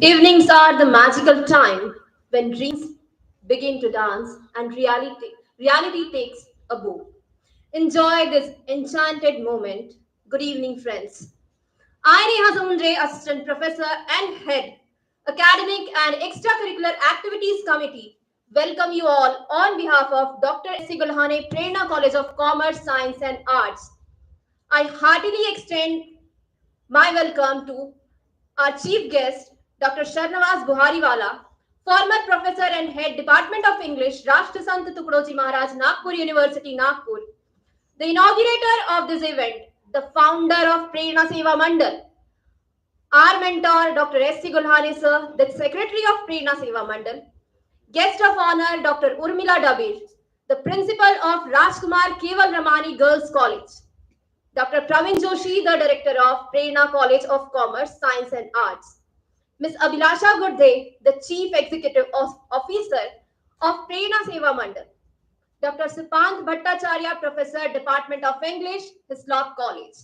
Evenings are the magical time when dreams begin to dance and reality takes a bow. Enjoy this enchanted moment. Good evening, friends. I, Neha Samundre, Assistant Professor and Head, Academic and Extracurricular Activities Committee, welcome you all on behalf of Dr. S.C. Gulhane, Prerna College of Commerce, Science and Arts. I heartily extend my welcome to our chief guest, Dr. Sharnawaz Buhariwala, former professor and head Department of English, Rashtra Sant Tukdoji Maharaj, Nagpur University, Nagpur, the inaugurator of this event, the founder of Prerna Seva Mandal, our mentor, Dr. S.C. Gulhane sir, the secretary of Prerna Seva Mandal, guest of honor, Dr. Urmila Dabir, the principal of Rajkumar Keval Ramani Girls College, Dr. Pravin Joshi, the director of Prerna College of Commerce, Science and Arts, Ms. Abhilasha Gurdhe, the chief executive officer of Prerna Seva Mandal, Dr. Sipant Bhattacharya, professor, Department of English, Hislop College,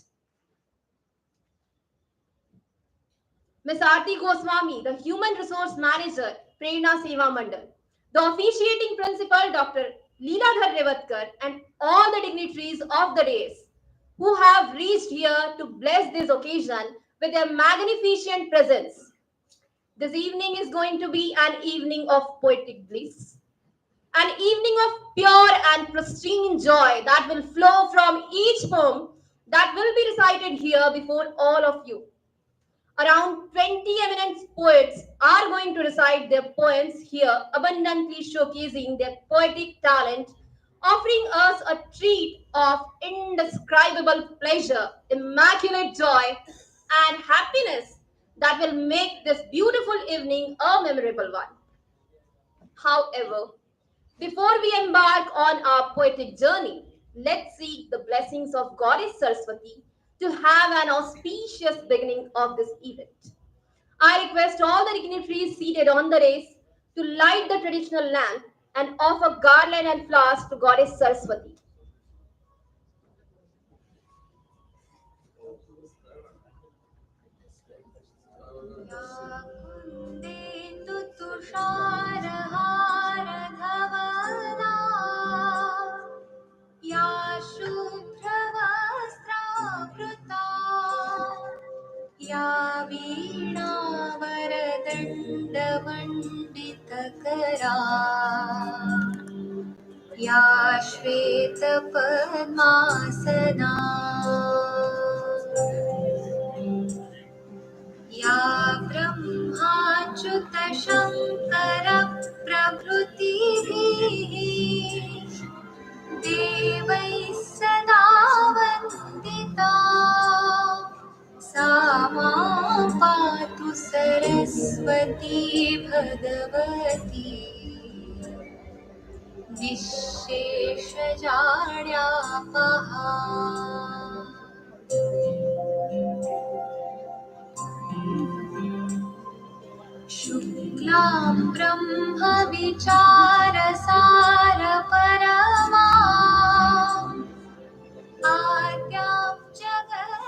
Ms. Aarti Goswami, the Human Resource Manager, Prerna Seva Mandal, the officiating principal, Dr. Leeladhar Revatkar, and all the dignitaries of the days who have reached here to bless this occasion with their magnificent presence. This evening is going to be an evening of poetic bliss, an evening of pure and pristine joy that will flow from each poem that will be recited here before all of you. Around 20 eminent poets are going to recite their poems here, abundantly showcasing their poetic talent, offering us a treat of indescribable pleasure, immaculate joy, and happiness that will make this beautiful evening a memorable one. However, before we embark on our poetic journey, let's seek the blessings of Goddess Saraswati to have an auspicious beginning of this event. I request all the dignitaries seated on the dais to light the traditional lamp and offer garland and flowers to Goddess Saraswati. या शुभ्रवस्त्रावृता या वीणावरदण्डमण्डितकरा या श्वेतपद्मासना या ब्रह्माच्युतशङ्करप्रभृतिभिः देवैः सदा वन्दिता सा मां पातु Saraswati Bhagwati निःशेषजाड्यापहा शुक्लां ब्रह्मविचारसारपरमा आद्यां जगद्व्यापिनीं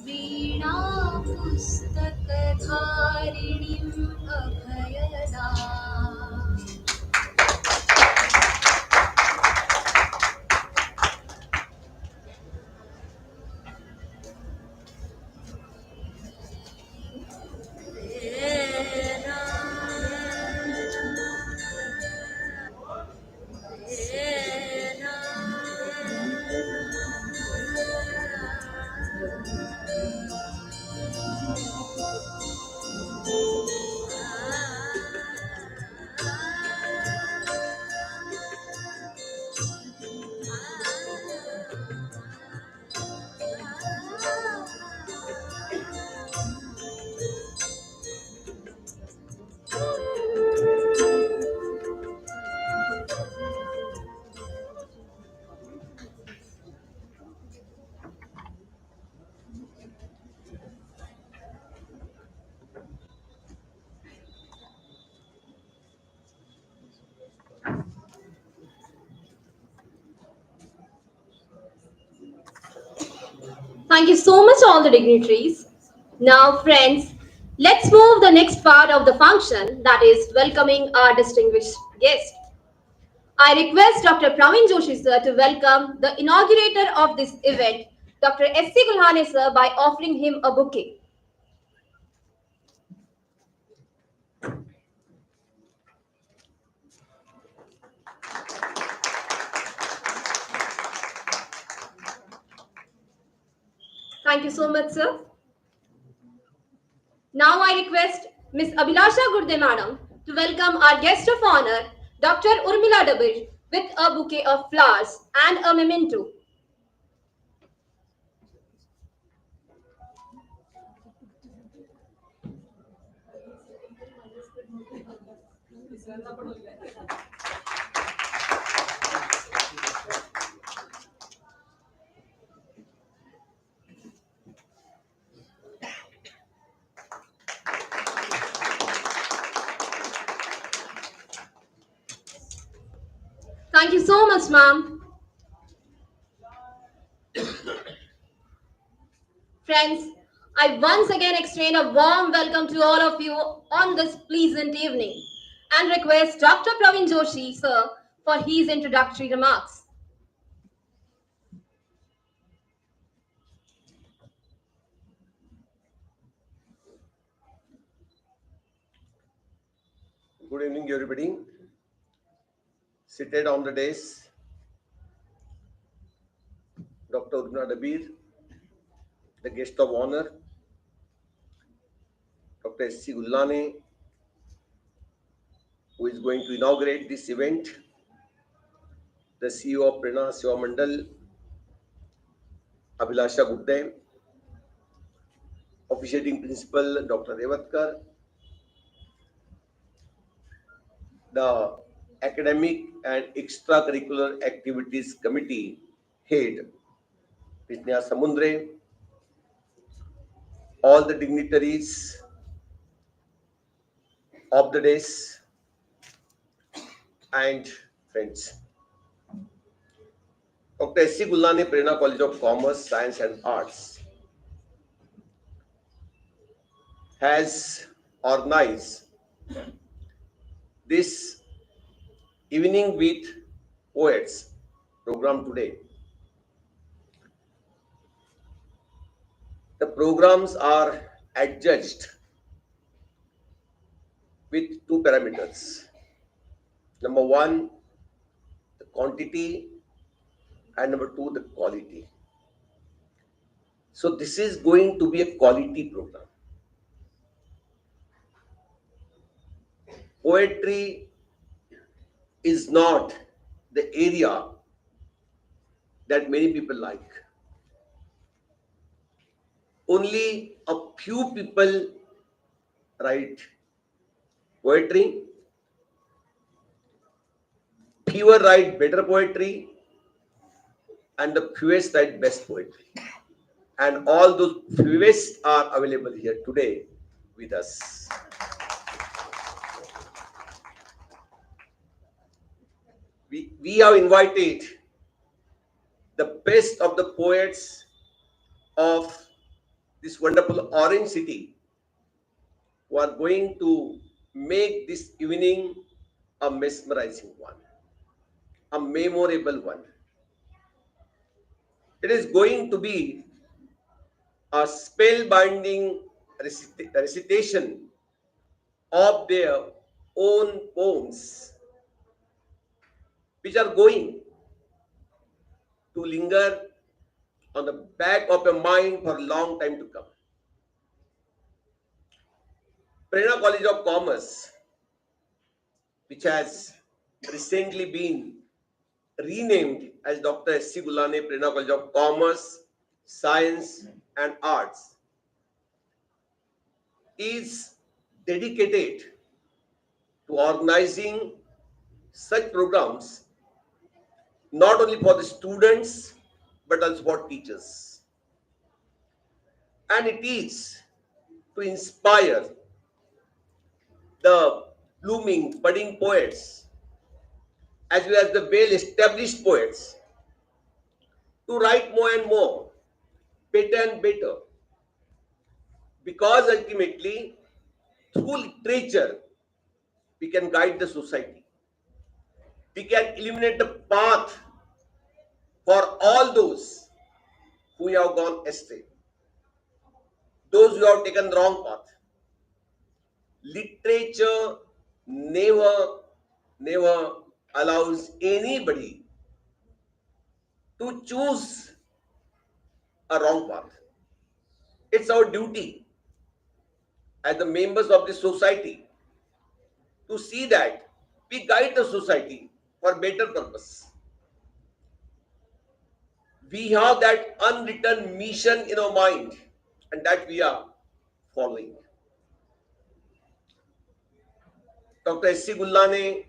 वीणापुस्तकधारिणीम् अभयदा Thank you so much, all the dignitaries. Now, friends, let's move the next part of the function, that is welcoming our distinguished guest. I request Dr. Praveen Joshi sir to welcome the inaugurator of this event, Dr. S.C. Gulhane sir, by offering him a bouquet. Thank you so much, sir. Now I request Ms. Abhilasha Gurde Madam to welcome our guest of honor, Dr. Urmila Dabir, with a bouquet of flowers and a memento. Thank you so much, ma'am. Friends, I once again extend a warm welcome to all of you on this pleasant evening and request Dr. Praveen Joshi, sir, for his introductory remarks. Good evening, everybody. Seated on the dais, Dr. Urmila Dabir, the guest of honor, Dr. S.C. Gulhane, who is going to inaugurate this event, the CEO of Prerna Seva Mandal, Abhilasha Gurde, officiating principal, Dr. Revatkar, the academic and extracurricular activities committee head, Visnya Samundre, all the dignitaries of the dais, and friends. Dr. S.C. Gulhane, Prerna College of Commerce, Science and Arts has organized this Evening with Poets program today. The programs are adjudged with two parameters. Number one, the quantity, and number two, the quality. So this is going to be a quality program. Poetry is not the area that many people like. Only a few people write poetry, fewer write better poetry, and the fewest write best poetry. And all those fewest are available here today with us. We have invited the best of the poets of this wonderful Orange City who are going to make this evening a mesmerizing one, a memorable one. It is going to be a spellbinding recitation of their own poems, which are going to linger on the back of your mind for a long time to come. Prerna College of Commerce, which has recently been renamed as Dr. S.C. Gulhane Prerna College of Commerce, Science and Arts, is dedicated to organizing such programs not only for the students but also for teachers. And it is to inspire the blooming, budding poets as well as the well-established poets to write more and more, better and better, because ultimately through literature we can guide the society. We can illuminate the path for all those who have gone astray, those who have taken the wrong path. Literature never allows anybody to choose a wrong path. It's our duty as the members of the society to see that we guide the society for better purpose. We have that unwritten mission in our mind, and that we are following. Dr. S.C. Gullane,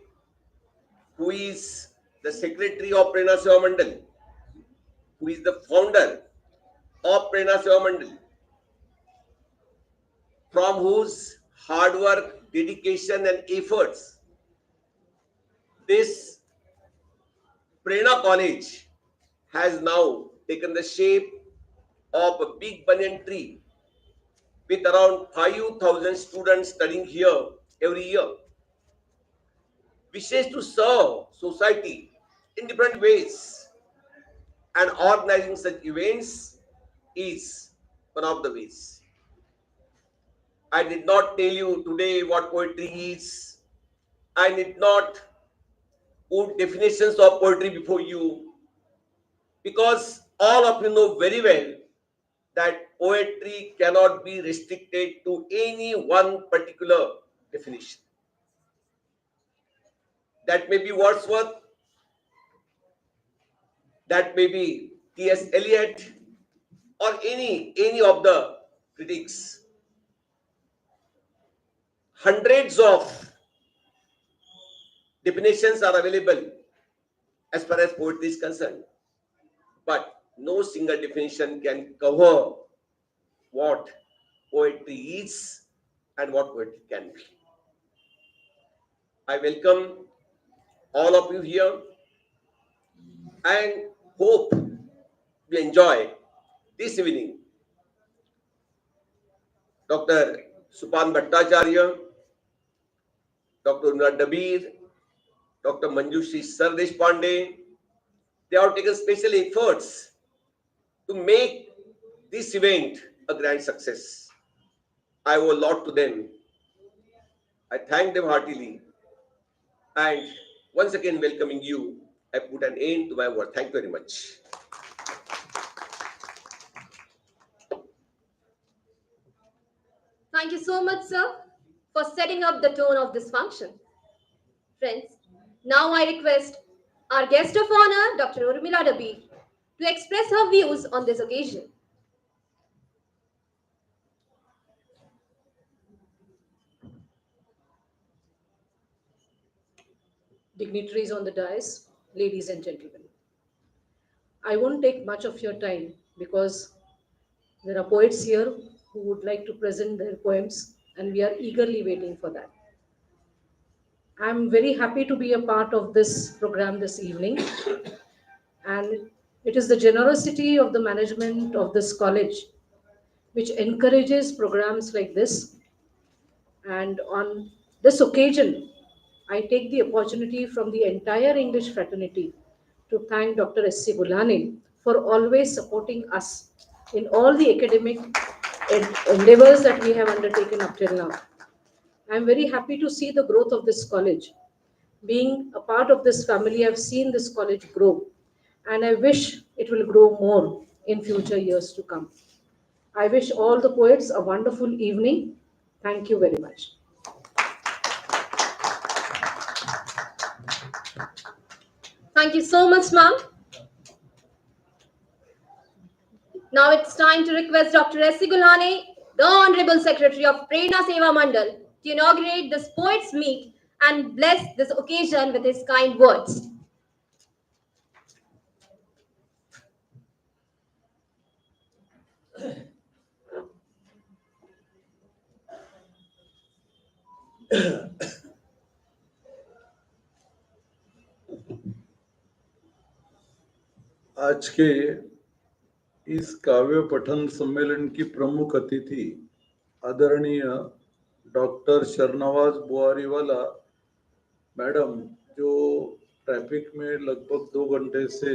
who is the secretary of Prerna Seva Mandal, who is the founder of Prerna Seva Mandal, from whose hard work, dedication, and efforts this Prerna College has now taken the shape of a big banyan tree with around 5,000 students studying here every year. Wishes to serve society in different ways, and organizing such events is one of the ways. I did not tell you today what poetry is. I did not put definitions of poetry before you, because all of you know very well that poetry cannot be restricted to any one particular definition. That may be Wordsworth, that may be T.S. Eliot, or any of the critics. Hundreds of definitions are available as far as poetry is concerned, but no single definition can cover what poetry is and what poetry can be. I welcome all of you here and hope you enjoy this evening Dr. Supan Bhattacharya, Dr. Urmila Dabir, Dr. Manjushri Sar Deshpande. They have taken special efforts to make this event a grand success. I owe a lot to them. I thank them heartily. And once again, welcoming you, I put an end to my word. Thank you very much. Thank you so much, sir, for setting up the tone of this function. Friends, now I request our guest of honor, Dr. Urmila Dabir, to express her views on this occasion. Dignitaries on the dais, ladies and gentlemen. I won't take much of your time because there are poets here who would like to present their poems, and we are eagerly waiting for that. I'm very happy to be a part of this program this evening, and it is the generosity of the management of this college which encourages programs like this. And on this occasion, I take the opportunity from the entire English fraternity to thank Dr. S.C. Gullane for always supporting us in all the academic endeavors that we have undertaken up till now. I am very happy to see the growth of this college. Being a part of this family, I've seen this college grow, and I wish it will grow more in future years to come. I wish all the poets a wonderful evening. Thank you very much. Thank you so much, ma'am. Now it's time to request Dr. S.C. Gullane, the Honorable Secretary of Prerna Seva Mandal, to inaugurate this Poets Meet and bless this occasion with his kind words. आज के इस काव्य पठन सम्मेलन की प्रमुख अतिथि आदरणीय डॉक्टर शरनवाज बुआरीवाला मैडम, जो ट्रैफिक में लगभग 2 घंटे से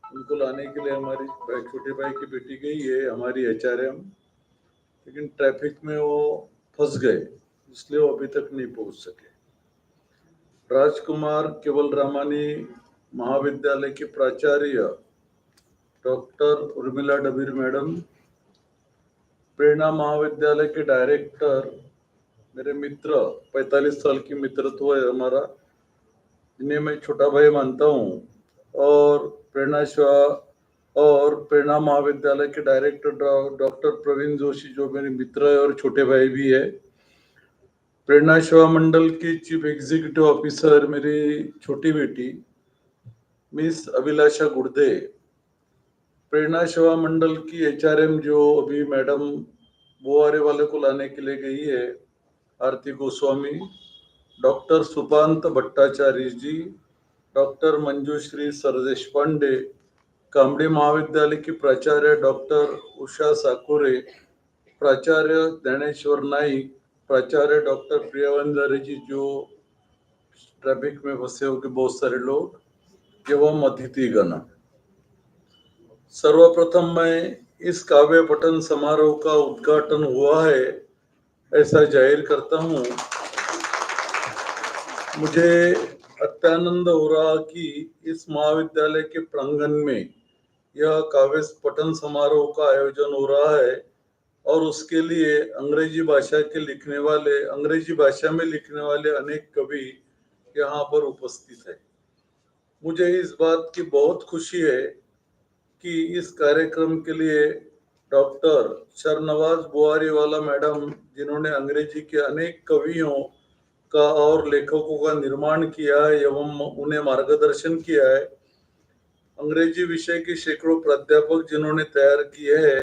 उनको लाने के लिए हमारी छोटे भाई की बेटी गई है, हमारी HRM, लेकिन ट्रैफिक में वो फंस गए, इसलिए वो अभी तक नहीं पहुंच सके। राजकुमार केवल रामानी महाविद्यालय की प्राचार्य डॉक्टर उर्मिला डबीर मैडम, प्रेरणा महाविद्यालय के डायरेक्टर मेरे मित्र, 45 साल की मित्रत्व है हमारा, जिन्हें मैं छोटा भाई मानता हूँ, और प्रेरणा महाविद्यालय के डायरेक्टर डॉक्टर प्रवीण जोशी, जो मेरे मित्र है और छोटे भाई भी है। प्रेरणा सेवा मंडल की चीफ एग्जीक्यूटिव ऑफिसर मेरी छोटी बेटी मिस अभिलाषा गुर्दे, प्रेरणा सेवा मंडल की HRM जो अभी मैडम बुआरे वाले को लाने के लिए गई है, आरती गोस्वामी, डॉक्टर सुपांत भट्टाचार्य जी, डॉक्टर मंजूश्री सरदेश पांडे, कामड़ी महाविद्यालय की प्राचार्य डॉक्टर उषा साकुरे, प्राचार्य ज्ञानेश्वर नाइक, प्राचार्य डॉक्टर प्रियवंदर जी, जो ट्रैफिक में फंसे हो के बहुत सारे लोग, एवं अतिथिगण। सर्वप्रथम मैं इस काव्य पठन समारोह का उद्घाटन हुआ है ऐसा जाहिर करता हूँ। मुझे अत्यानंद हो रहा कि इस महाविद्यालय के प्रांगण में यह काव्य पठन समारोह का आयोजन हो रहा है, और उसके लिए अंग्रेजी भाषा में लिखने वाले अनेक कवि यहाँ पर उपस्थित है। मुझे इस बात की बहुत खुशी है कि इस कार्यक्रम के लिए डॉक्टर शरनवाज बुआरीवाला मैडम, जिन्होंने अंग्रेजी के अनेक कवियों का और लेखकों का निर्माण किया है एवं उन्हें मार्गदर्शन किया है, अंग्रेजी विषय के सैकड़ों प्राध्यापक जिन्होंने तैयार किए हैं,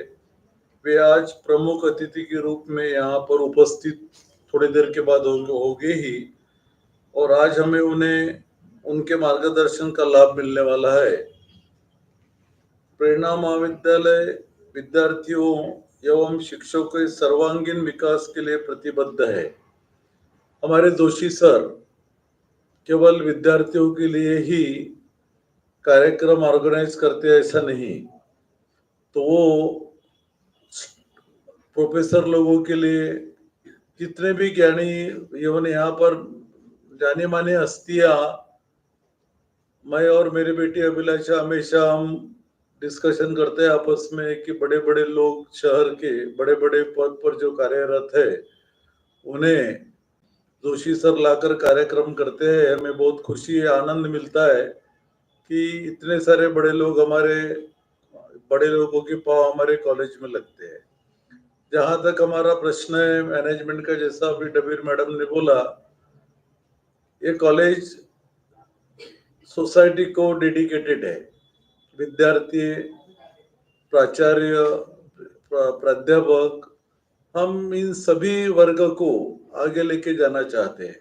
वे आज प्रमुख अतिथि के रूप में यहाँ पर उपस्थित थोड़ी देर के बाद होंगे ही, और आज हमें उन्हें उनके मार्गदर्शन का लाभ मिलने वाला है। प्रेरणा महाविद्यालय विद्यार्थियों एवं शिक्षकों के सर्वांगीण विकास के लिए प्रतिबद्ध है। हमारे जोशी सर केवल विद्यार्थियों के लिए ही कार्यक्रम ऑर्गेनाइज करते हैं ऐसा नहीं, तो वो प्रोफेसर लोगों के लिए, जितने भी ज्ञानी एवं यहाँ पर जाने माने हस्तियां, मैं और मेरी बेटी अभिलाषा हमेशा हम डिस्कशन करते हैं आपस में कि बड़े बड़े लोग शहर के बड़े बड़े पद पर जो कार्यरत है, उन्हें जोशी सर लाकर कार्यक्रम करते हैं। हमें बहुत खुशी आनंद मिलता है कि इतने सारे बड़े लोगों के पाव हमारे कॉलेज में लगते हैं। जहां तक हमारा प्रश्न है मैनेजमेंट का, जैसा अभी डबीर मैडम ने बोला, ये कॉलेज सोसाइटी को डेडिकेटेड है। विद्यार्थी, प्राचार्य, प्राध्यापक, हम इन सभी वर्ग को आगे लेके जाना चाहते हैं।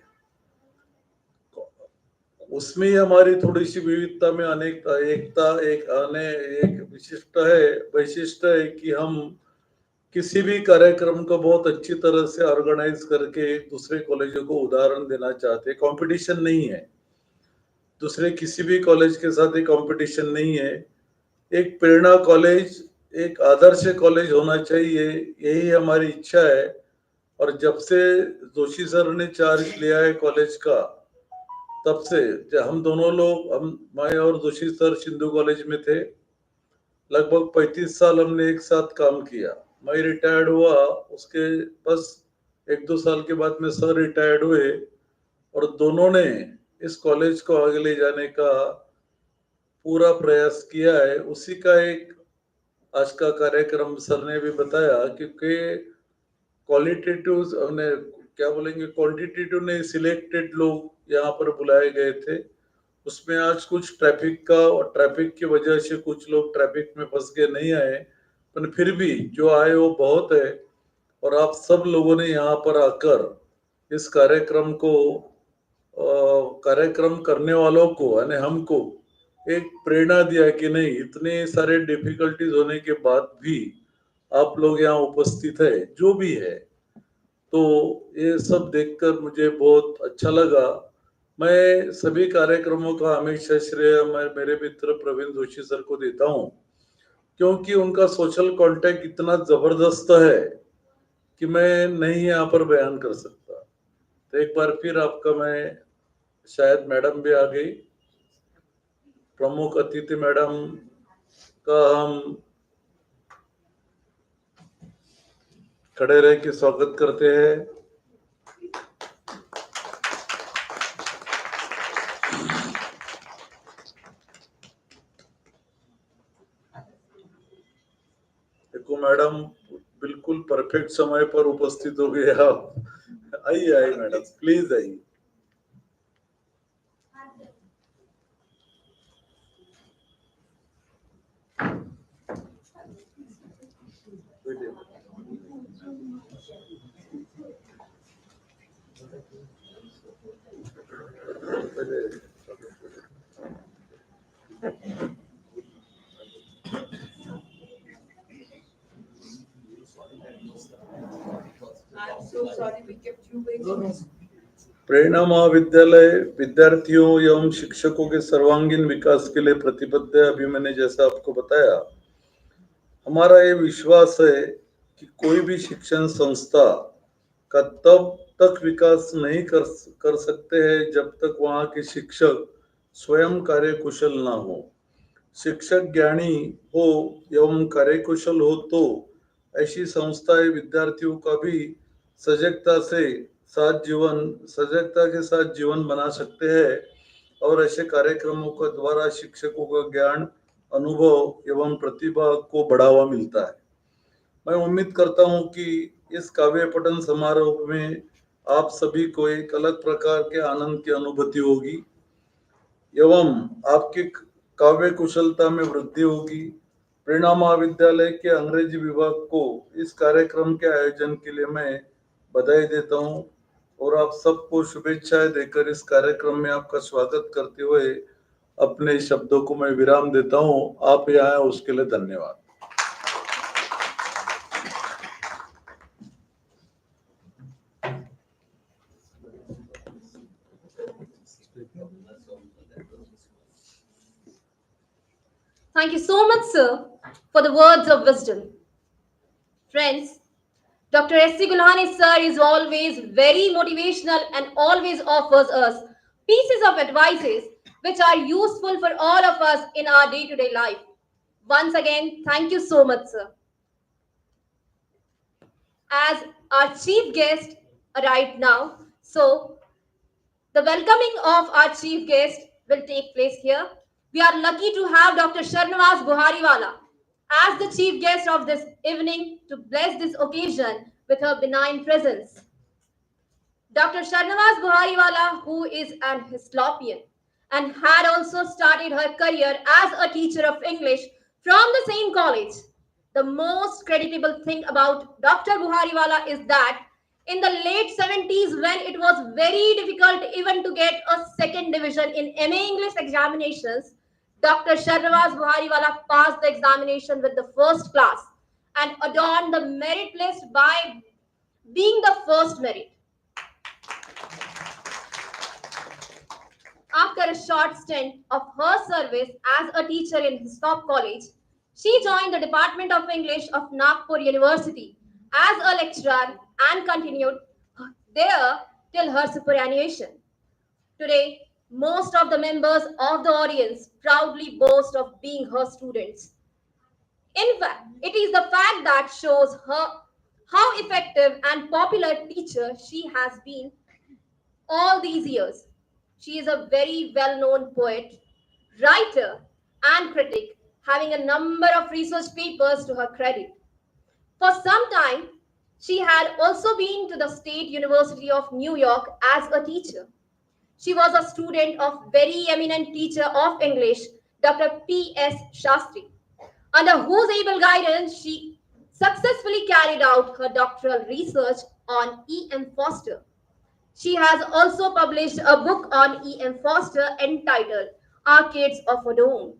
उसमें हमारी थोड़ी सी विविधता में एकता एक वैशिष्ट है कि हम किसी भी कार्यक्रम को बहुत अच्छी तरह से ऑर्गेनाइज करके दूसरे कॉलेजों को उदाहरण देना चाहते हैं। कंपटीशन नहीं है, दूसरे किसी भी कॉलेज के साथ एक कंपटीशन नहीं है। एक प्रेरणा कॉलेज एक आदर्श कॉलेज होना चाहिए, यही हमारी इच्छा है। और जब से जोशी सर ने चार्ज लिया है कॉलेज का, तब से हम दोनों लोग, मैं और जोशी सर सिंधु कॉलेज में थे। लगभग 35 साल हमने एक साथ काम किया। मैं रिटायर्ड हुआ, उसके बस 1-2 साल के बाद में सर रिटायर्ड हुए, और दोनों ने इस कॉलेज को आगे ले जाने का पूरा प्रयास किया है। उसी का एक आज का कार्यक्रम सर ने भी बताया, क्योंकि क्वालिटेटिव क्वांटिटेटिव ने सिलेक्टेड लोग यहाँ पर बुलाए गए थे। उसमें आज कुछ ट्रैफिक की वजह से कुछ लोग ट्रैफिक में फंस के नहीं आए, पर फिर भी जो आए वो बहुत है। और आप सब लोगों ने यहाँ पर आकर इस कार्यक्रम करने वालों को, यानी हमको एक प्रेरणा दिया कि नहीं, इतने सारे डिफिकल्टीज होने के बाद भी आप लोग यहाँ उपस्थित है, जो भी है। तो ये सब देखकर मुझे बहुत अच्छा लगा। मैं सभी कार्यक्रमों का हमेशा श्रेय मैं मेरे मित्र प्रवीण जोशी सर को देता हूँ, क्योंकि उनका सोशल कांटेक्ट इतना जबरदस्त है कि मैं नहीं यहाँ पर बयान कर सकता। तो एक बार फिर आपका मैं, शायद मैडम भी आ गई, प्रमुख अतिथि मैडम का हम खड़े रह के स्वागत करते हैं। देखो मैडम बिल्कुल परफेक्ट समय पर उपस्थित हो गए आप। आइए आइए मैडम, प्लीज आइए। प्रेरणा महाविद्यालय विद्यार्थियों एवं शिक्षकों के सर्वांगीण विकास के लिए प्रतिबद्ध है। अभी मैंने जैसा आपको बताया, हमारा ये विश्वास है कि कोई भी शिक्षण संस्था का तब तक विकास नहीं कर सकते हैं जब तक वहाँ के शिक्षक स्वयं कार्यकुशल ना हो। शिक्षक ज्ञानी हो एवं कार्यकुशल हो तो ऐसी संस्थाएं विद्यार्थियों का भी सजगता के साथ जीवन बना सकते हैं, और ऐसे कार्यक्रमों के द्वारा शिक्षकों का ज्ञान, अनुभव एवं प्रतिभा को बढ़ावा मिलता है। मैं उम्मीद करता हूं कि इस काव्य पठन समारोह में आप सभी को एक अलग प्रकार के आनंद की अनुभूति होगी एवं आपकी काव्य कुशलता में वृद्धि होगी। प्रेरणा महाविद्यालय के अंग्रेजी विभाग को इस कार्यक्रम के आयोजन के लिए मैं बधाई देता हूं और आप सबको शुभेच्छाएं देकर इस कार्यक्रम में आपका स्वागत करते हुए अपने शब्दों को मैं विराम देता हूं। आप यहाँ आए उसके लिए धन्यवाद। Thank you so much, sir, for the words of wisdom. Friends, Dr. S.C. Gulhani sir is always very motivational and always offers us pieces of advices which are useful for all of us in our day-to-day life. Once again, thank you so much, sir. As our chief guest arrived now, so the welcoming of our chief guest will take place here. We are lucky to have Dr. Sharnavas Buhariwala as the chief guest of this evening to bless this occasion with her benign presence. Dr. Sharnavas Buhariwala, who is an Histlopian and had also started her career as a teacher of English from the same college. The most creditable thing about Dr. Buhariwala is that in the late 70s, when it was very difficult even to get a second division in MA English examinations, Dr. Sharnavas Buhariwala passed the examination with the first class and adorned the merit list by being the first merit. After a short stint of her service as a teacher in Hislop College, she joined the Department of English of Nagpur University as a lecturer and continued there till her superannuation. Today, most of the members of the audience proudly boast of being her students. In fact, it is the fact that shows her how effective and popular teacher she has been all these years. She is a very well-known poet, writer, and critic, having a number of research papers to her credit. For some time, she had also been to the State University of New York as a teacher. She was a student of very eminent teacher of English, Dr. P.S. Shastri, under whose able guidance she successfully carried out her doctoral research on E.M. Foster. She has also published a book on E.M. Foster entitled arcades of her own.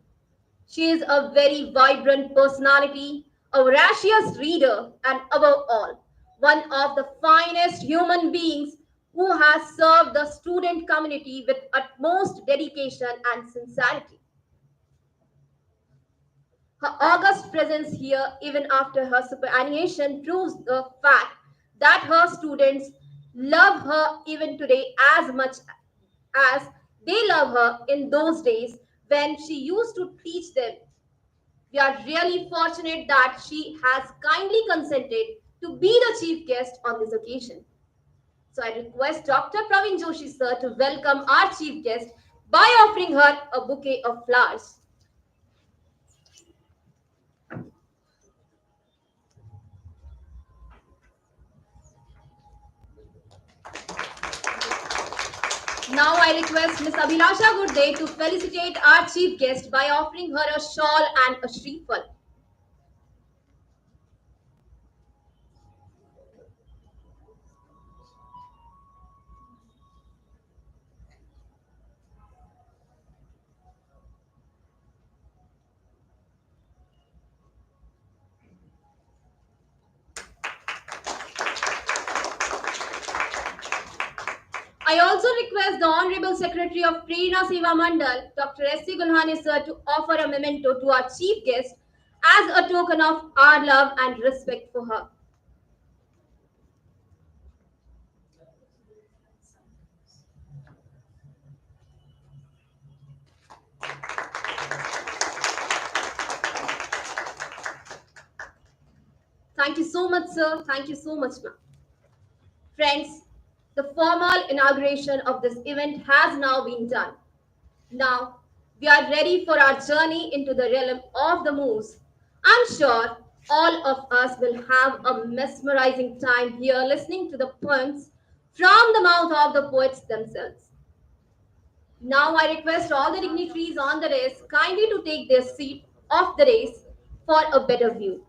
She is a very vibrant personality, a voracious reader, and above all, one of the finest human beings who has served the student community with utmost dedication and sincerity. Her august presence here, even after her superannuation, proves the fact that her students love her even today as much as they love her in those days when she used to teach them. We are really fortunate that she has kindly consented to be the chief guest on this occasion. So I request Dr. Praveen Joshi sir to welcome our chief guest by offering her a bouquet of flowers. Now I request Ms. Abhilasha Gurde to felicitate our chief guest by offering her a shawl and a shreefal. I also request the Honorable Secretary of Prerna Seva Mandal, Dr. S.C. Gulhane sir, to offer a memento to our chief guest as a token of our love and respect for her. Thank you so much, sir. Thank you so much, ma'am. Friends, the formal inauguration of this event has now been done. Now, we are ready for our journey into the realm of the moves. I'm sure all of us will have a mesmerizing time here listening to the poems from the mouth of the poets themselves. Now, I request all the dignitaries on the dais kindly to take their seat off the dais for a better view.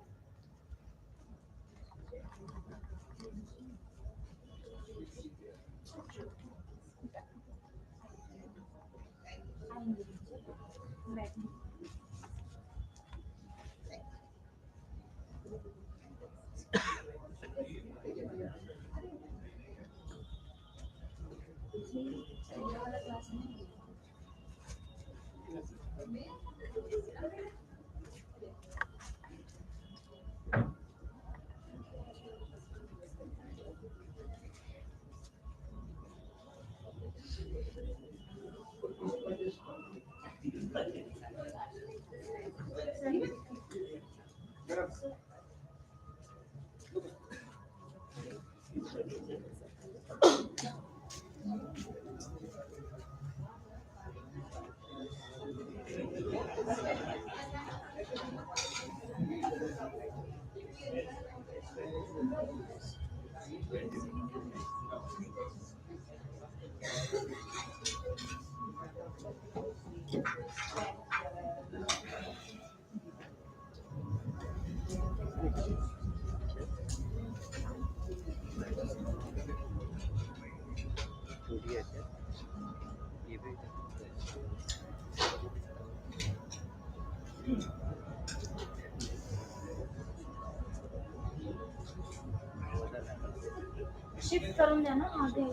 Shift करून द्या ना आगे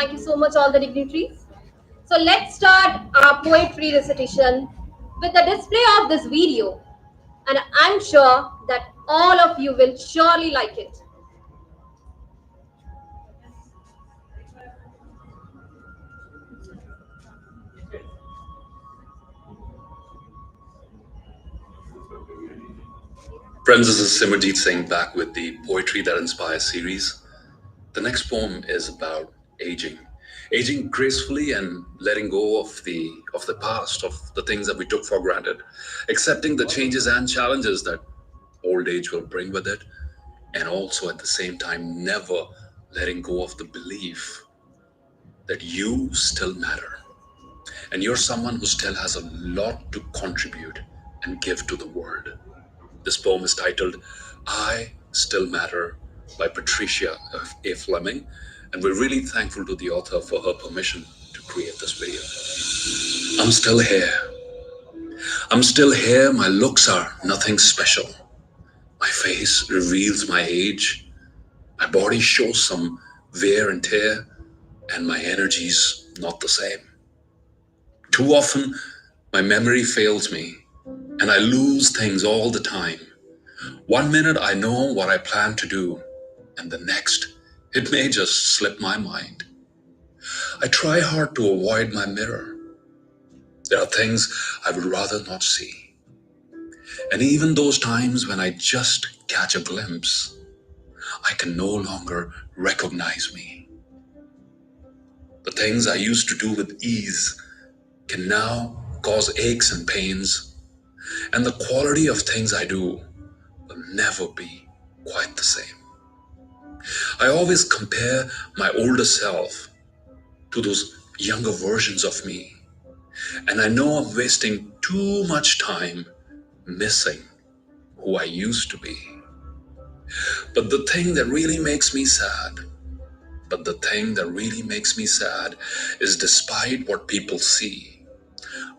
Thank you so much, all the dignitaries. So let's start our poetry recitation with the display of this video, and I'm sure that all of you will surely like it. Friends, this is Simarjeet Singh back with the Poetry That Inspires series. The next poem is about aging. aging gracefully and letting go of the past, of the things that we took for granted, accepting the changes and challenges that old age will bring with it, and also at the same time never letting go of the belief that you still matter and you're someone who still has a lot to contribute and give to the world. This poem is titled I Still Matter by Patricia A. Fleming, and we're really thankful to the author for her permission to create this video. I'm still here. I'm still here. My looks are nothing special. My face reveals my age. My body shows some wear and tear, and my energy's not the same. Too often, my memory fails me, and I lose things all the time. One minute I know what I plan to do, and the next, it may just slip my mind. I try hard to avoid my mirror. There are things I would rather not see. And even those times when I just catch a glimpse, I can no longer recognize me. The things I used to do with ease can now cause aches and pains, and the quality of things I do will never be quite the same. I always compare my older self to those younger versions of me, and I know I'm wasting too much time missing who I used to be. But the thing that really makes me sad is despite what people see,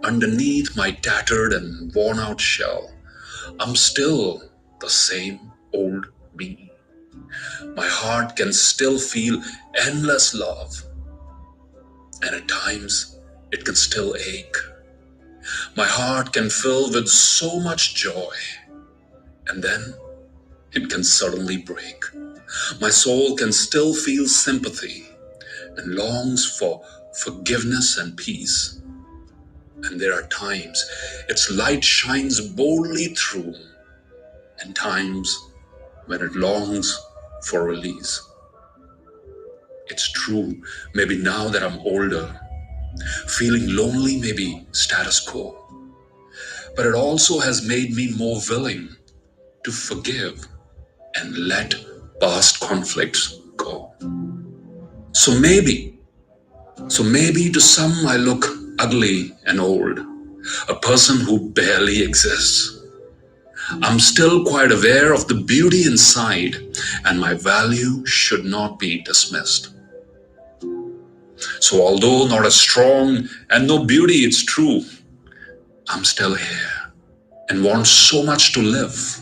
underneath my tattered and worn out shell, I'm still the same old me. My heart can still feel endless love, and at times it can still ache. My heart can fill with so much joy, and then it can suddenly break. My soul can still feel sympathy and longs for forgiveness and peace. And there are times its light shines boldly through, and times when it longs for release. It's true, maybe now that I'm older, feeling lonely may be status quo, but it also has made me more willing to forgive and let past conflicts go. So maybe to some I look ugly and old, a person who barely exists. I'm still quite aware of the beauty inside, and my value should not be dismissed. So although not as strong and no beauty, it's true, I'm still here and want so much to live.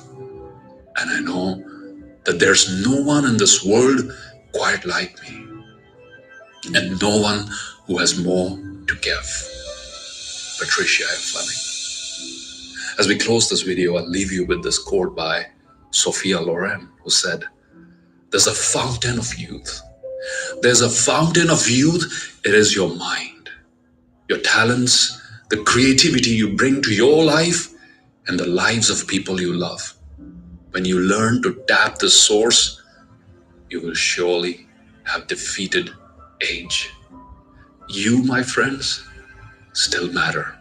And I know that there's no one in this world quite like me, and no one who has more to give. Patricia A. Fleming. As we close this video, I'll leave you with this quote by Sophia Loren, who said, "There's a fountain of youth. There's a fountain of youth. It is your mind, your talents, the creativity you bring to your life and the lives of people you love. When you learn to tap this source, you will surely have defeated age. You, my friends, still matter,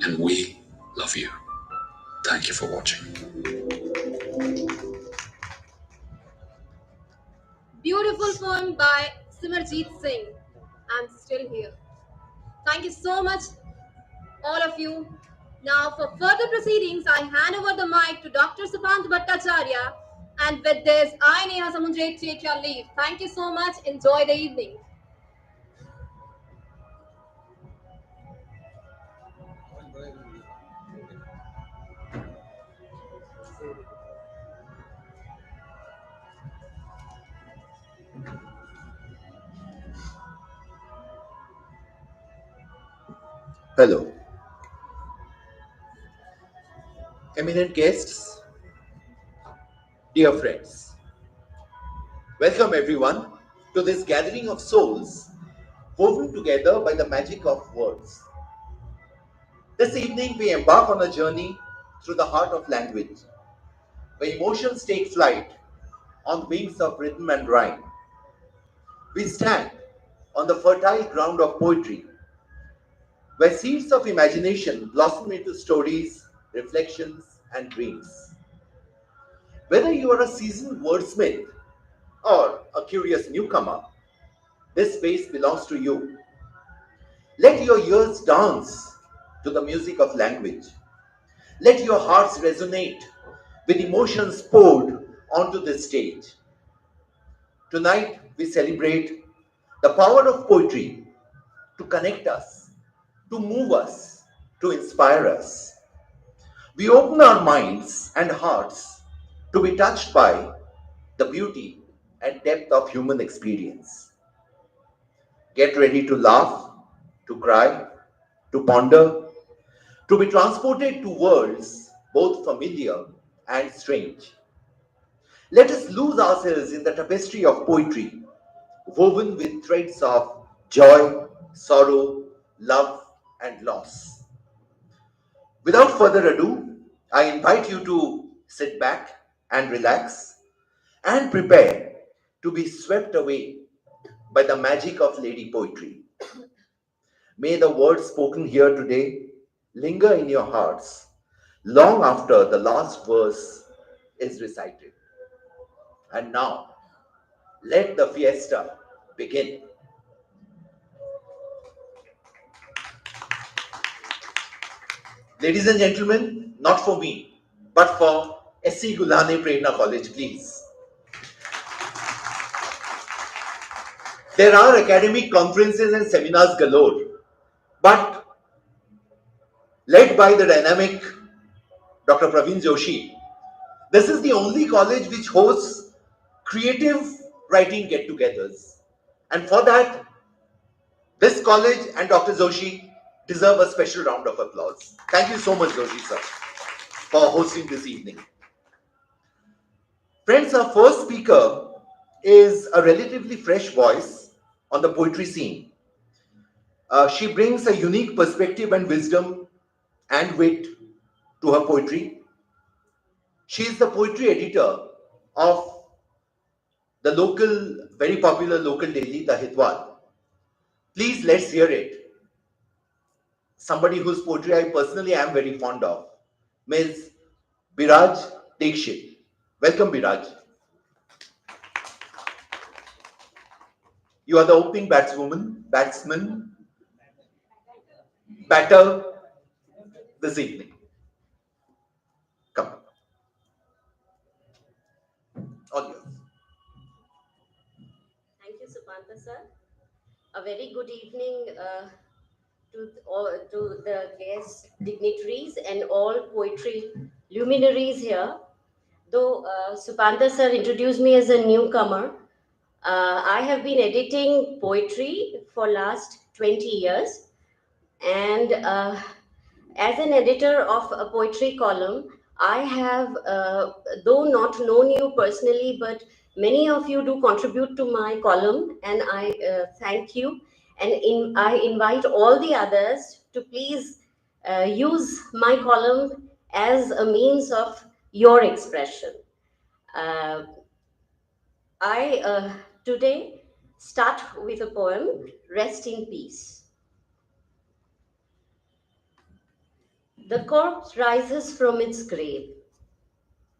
and we love you." Thank you for watching. Beautiful poem by Simarjeet Singh. I'm still here. Thank you so much, all of you. Now, for further proceedings, I hand over the mic to Dr. Supant Bhattacharya. And with this, I, Neha Samundre, take your leave. Thank you so much. Enjoy the evening. Hello. Eminent guests, dear friends, welcome everyone to this gathering of souls woven together by the magic of words. This evening we embark on a journey through the heart of language, where emotions take flight on wings of rhythm and rhyme. We stand on the fertile ground of poetry, where seeds of imagination blossom into stories, reflections, and dreams. Whether you are a seasoned wordsmith or a curious newcomer, this space belongs to you. Let your ears dance to the music of language. Let your hearts resonate with emotions poured onto this stage. Tonight, we celebrate the power of poetry to connect us, to move us, to inspire us. We open our minds and hearts to be touched by the beauty and depth of human experience. Get ready to laugh, to cry, to ponder, to be transported to worlds both familiar and strange. Let us lose ourselves in the tapestry of poetry, woven with threads of joy, sorrow, love, and loss. Without further ado, I invite you to sit back and relax and prepare to be swept away by the magic of Lady Poetry. May the words spoken here today linger in your hearts long after the last verse is recited. And now, let the fiesta begin. Ladies and gentlemen, not for me, but for S.C. Gulhane Prerna College, please. There are academic conferences and seminars galore, but led by the dynamic Dr. Praveen Joshi, this is the only college which hosts creative writing get-togethers. And for that, this college and Dr. Joshi deserve a special round of applause. Thank you so much, Joshi sir, for hosting this evening. Friends, our first speaker is a relatively fresh voice on the poetry scene. She brings a unique perspective and wisdom and wit to her poetry. She is the poetry editor of the local, very popular local daily, The Hitwal. Please, let's hear it. Somebody whose poetry I personally am very fond of, Ms. Biraj Dikshit. Welcome, Biraj. You are the opening batsman, batter this evening. Come. All yours. Thank you, Supanta sir. A very good evening to the guest dignitaries and all poetry luminaries here. Though Supanta sir introduced me as a newcomer, I have been editing poetry for last 20 years, and as an editor of a poetry column, I have, though not known you personally, but many of you do contribute to my column, and I thank you. And I invite all the others to please use my column as a means of your expression. I today start with a poem, Rest in Peace. The corpse rises from its grave,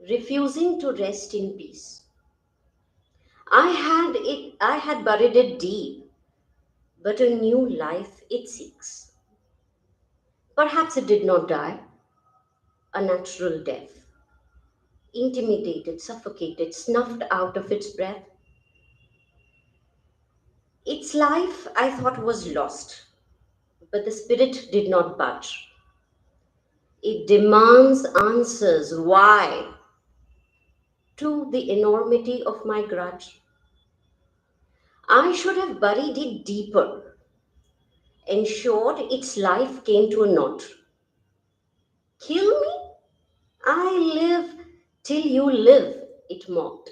refusing to rest in peace. I had buried it deep, but a new life it seeks. Perhaps it did not die, a natural death, intimidated, suffocated, snuffed out of its breath. Its life, I thought, was lost, but the spirit did not budge. It demands answers why to the enormity of my grudge. I should have buried it deeper, ensured its life came to a knot. Kill me? I live till you live, it mocked.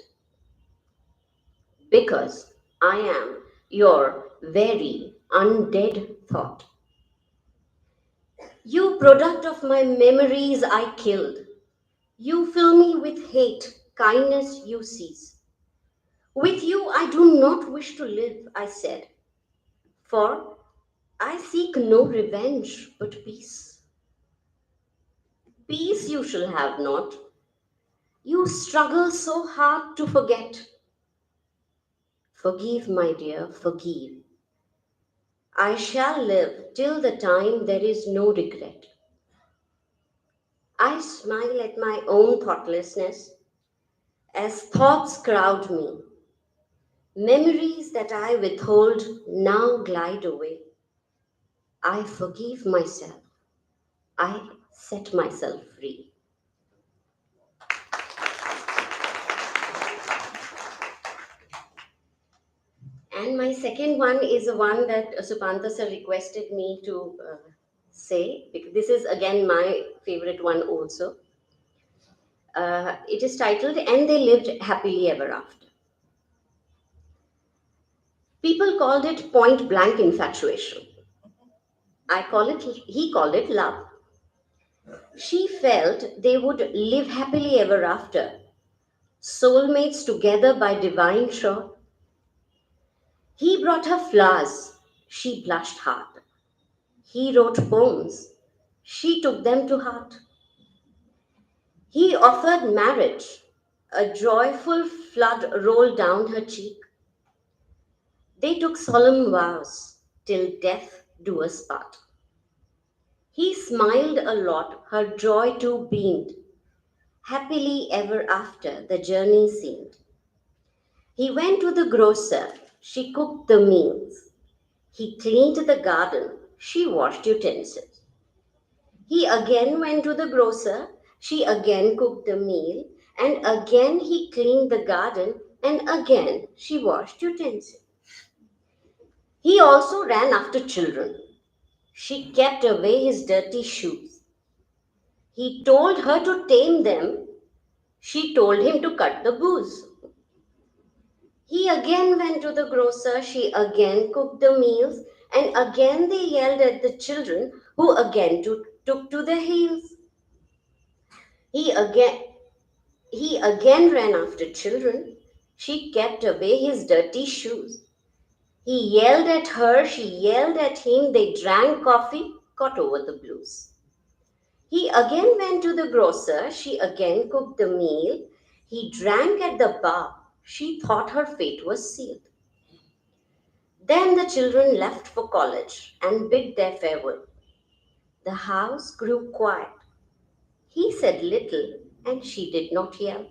Because I am your very undead thought. You product of my memories I killed. You fill me with hate, kindness you seize. With you I do not wish to live, I said. For I seek no revenge but peace. Peace you shall have not. You struggle so hard to forget. Forgive, my dear, forgive. I shall live till the time there is no regret. I smile at my own thoughtlessness as thoughts crowd me. Memories that I withhold now glide away. I forgive myself. I set myself free. And my second one is the one that Supanta sir requested me to say, because this is again my favorite one also. It is titled, And They Lived Happily Ever After. People called it point blank infatuation. He called it love. She felt they would live happily ever after, soulmates together by divine shore. He brought her flowers, she blushed hard. He wrote poems, she took them to heart. He offered marriage, a joyful flood rolled down her cheek. They took solemn vows, till death do us part. He smiled a lot, her joy too beamed. Happily ever after the journey seemed. He went to the grocer, she cooked the meals. He cleaned the garden, she washed utensils. He again went to the grocer, she again cooked the meal, and again he cleaned the garden, and again she washed utensils. He also ran after children. She kept away his dirty shoes. He told her to tame them, she told him to cut the booze. He again went to the grocer, she again cooked the meals, and again they yelled at the children, who again took to their heels. He again, he again ran after children. She kept away his dirty shoes. He yelled at her, she yelled at him. They drank coffee, got over the blues. He again went to the grocer. She again cooked the meal. He drank at the bar. She thought her fate was sealed. Then the children left for college and bid their farewell. The house grew quiet. He said little, and she did not yell.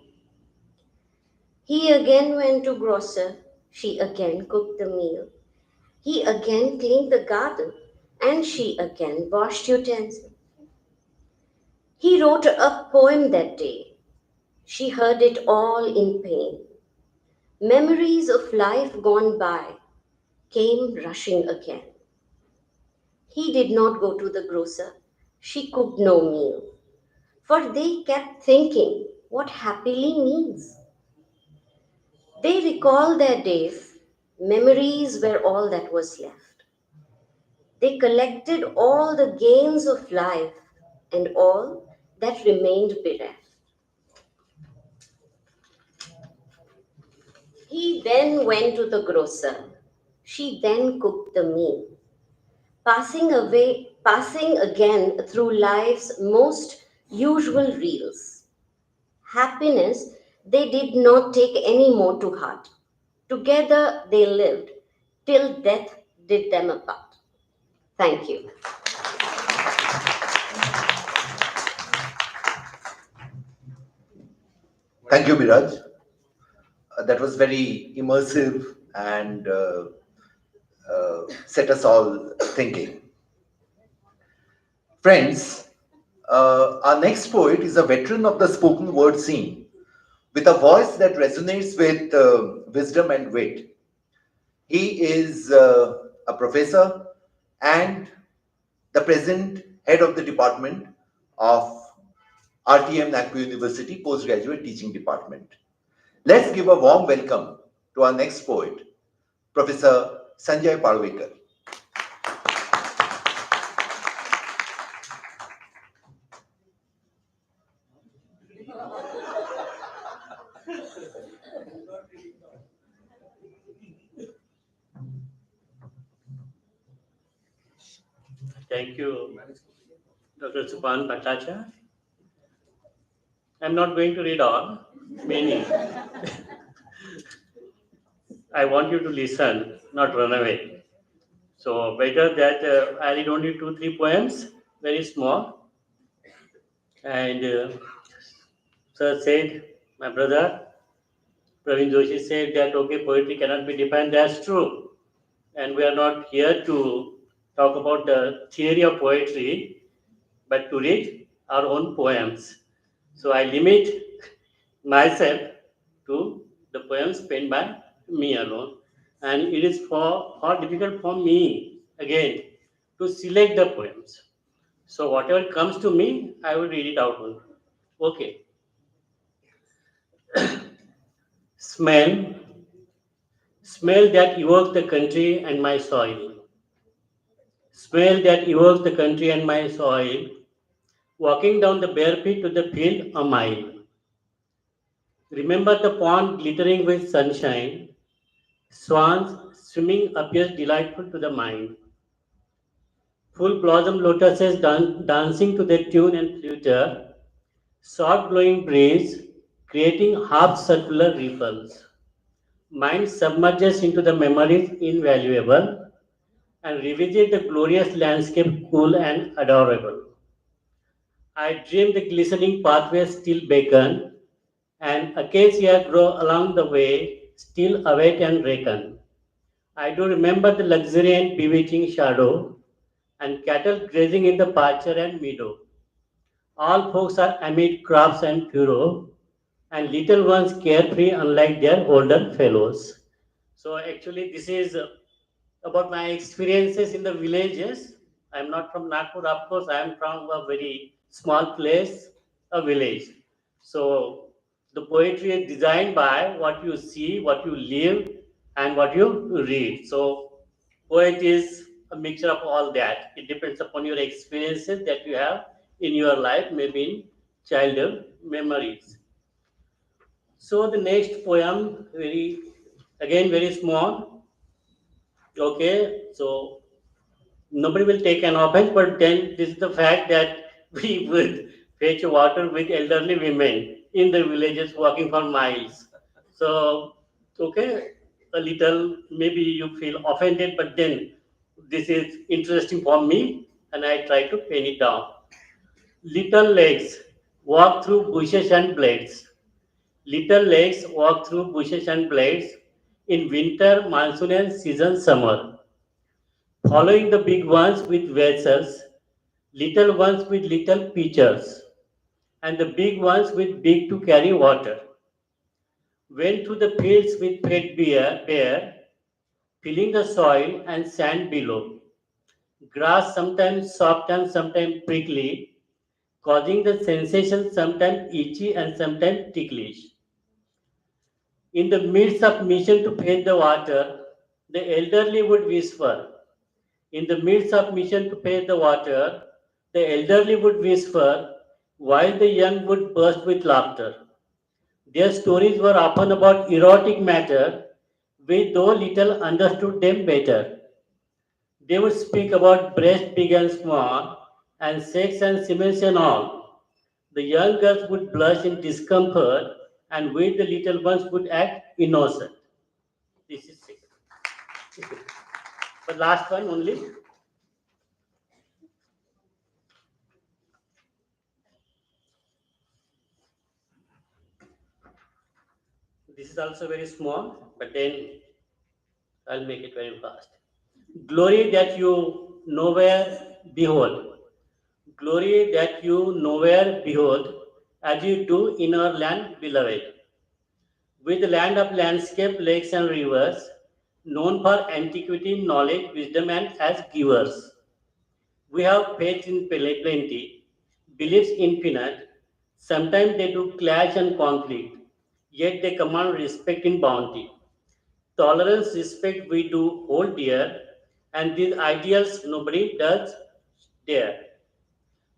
He again went to grocer. She again cooked the meal. He again cleaned the garden, and she again washed utensils. He wrote a poem that day. She heard it all in pain. Memories of life gone by came rushing again. He did not go to the grocer. She cooked no meal, for they kept thinking what happily means. They recalled their days. Memories were all that was left. They collected all the gains of life and all that remained bereft. He then went to the grocer. She then cooked the meal, passing again through life's most usual reels. Happiness they did not take any more to heart. Together they lived till death did them apart. Thank you. Thank you, Biraj. That was very immersive and set us all thinking. Friends, our next poet is a veteran of the spoken word scene with a voice that resonates with wisdom and wit. He is a professor and the present head of the department of RTM Nagpur University Postgraduate Teaching Department. Let's give a warm welcome to our next poet, Professor Sanjay Palwekar. Thank you, Dr. Supan Bhattacharya. I'm not going to read all, many. I want you to listen, not run away. So better that I read only 2, 3 poems, very small. And sir said, my brother Praveen Joshi said that okay, poetry cannot be defined. That's true. And we are not here to talk about the theory of poetry, but to read our own poems. So I limit myself to the poems penned by me alone. And it is far difficult for me again to select the poems. So whatever comes to me, I will read it out. Okay. Smell, smell that evokes the country and my soil. Smell that evokes the country and my soil. Walking down the bare feet to the field a mile. Remember the pond glittering with sunshine. Swans swimming appears delightful to the mind. Full blossom lotuses dancing to their tune and flutter. Soft blowing breeze creating half circular ripples. Mind submerges into the memories invaluable and revisit the glorious landscape cool and adorable. I dream the glistening pathways still beckon, and acacia grow along the way, still await and reckon. I do remember the luxuriant bewitching shadow, and cattle grazing in the pasture and meadow. All folks are amid crops and furrow, and little ones carefree unlike their older fellows. So actually this is about my experiences in the villages. I'm not from Nagpur, of course. I am from a very small place, a village. So the poetry is designed by what you see, what you live, and what you read. So poet is a mixture of all that. It depends upon your experiences that you have in your life, maybe in childhood memories. So the next poem, very small. Okay, so nobody will take an offense, but then this is the fact that we would fetch water with elderly women in the villages walking for miles. So, okay, a little, maybe you feel offended, but then this is interesting for me and I try to pen it down. Little legs walk through bushes and blades. Little legs walk through bushes and blades in winter, monsoon, and season summer, following the big ones with vessels, little ones with little pitchers, and the big ones with big to carry water. Went through the fields with fed bear, filling the soil and sand below. Grass sometimes soft and sometimes prickly, causing the sensation sometimes itchy and sometimes ticklish. In the midst of mission to fetch the water, the elderly would whisper. In the midst of mission to fetch the water, the elderly would whisper, while the young would burst with laughter. Their stories were often about erotic matter, we though little understood them better. They would speak about breast big and small, and sex and semen and all. The young girls would blush in discomfort, and we the little ones would act innocent. This is it. The last one only. This is also very small, but then I'll make it very fast. Glory that you nowhere behold. Glory that you nowhere behold, as you do in our land beloved. With the land of landscape, lakes, and rivers, known for antiquity, knowledge, wisdom, and as givers. We have faith in plenty, beliefs infinite. Sometimes they do clash and conflict, yet they command respect in bounty. Tolerance, respect we do hold dear, and these ideals nobody does dare.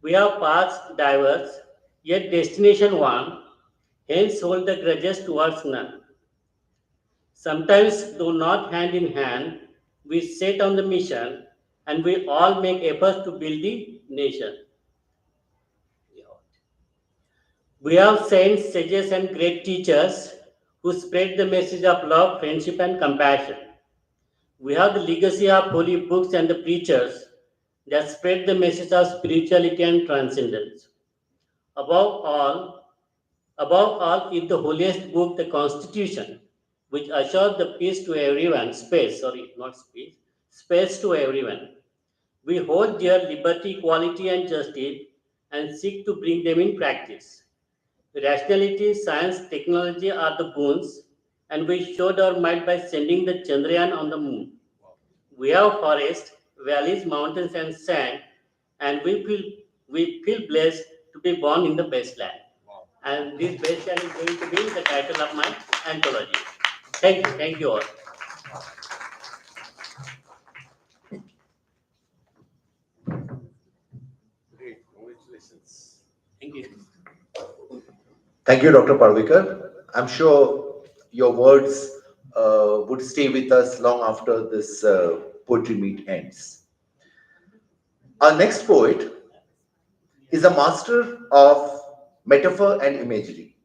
We have paths diverse, yet destination one, hence hold the grudges towards none. Sometimes, though not hand in hand, we set on the mission and we all make efforts to build the nation. We have saints, sages, and great teachers who spread the message of love, friendship, and compassion. We have the legacy of holy books and the preachers that spread the message of spirituality and transcendence. Above all, is the holiest book, the Constitution, which assures the peace to everyone, space to everyone. We hold dear liberty, equality, and justice and seek to bring them in practice. Rationality, science, technology are the boons, and we showed our might by sending the Chandrayaan on the moon. We have forests, valleys, mountains, and sand, and we feel blessed to be born in the best land. And this best land is going to be the title of my anthology. Thank you all. Great, congratulations. Thank you. Thank you, Dr. Parvikar. I'm sure your words would stay with us long after this poetry meet ends. Our next poet is a master of metaphor and imagery.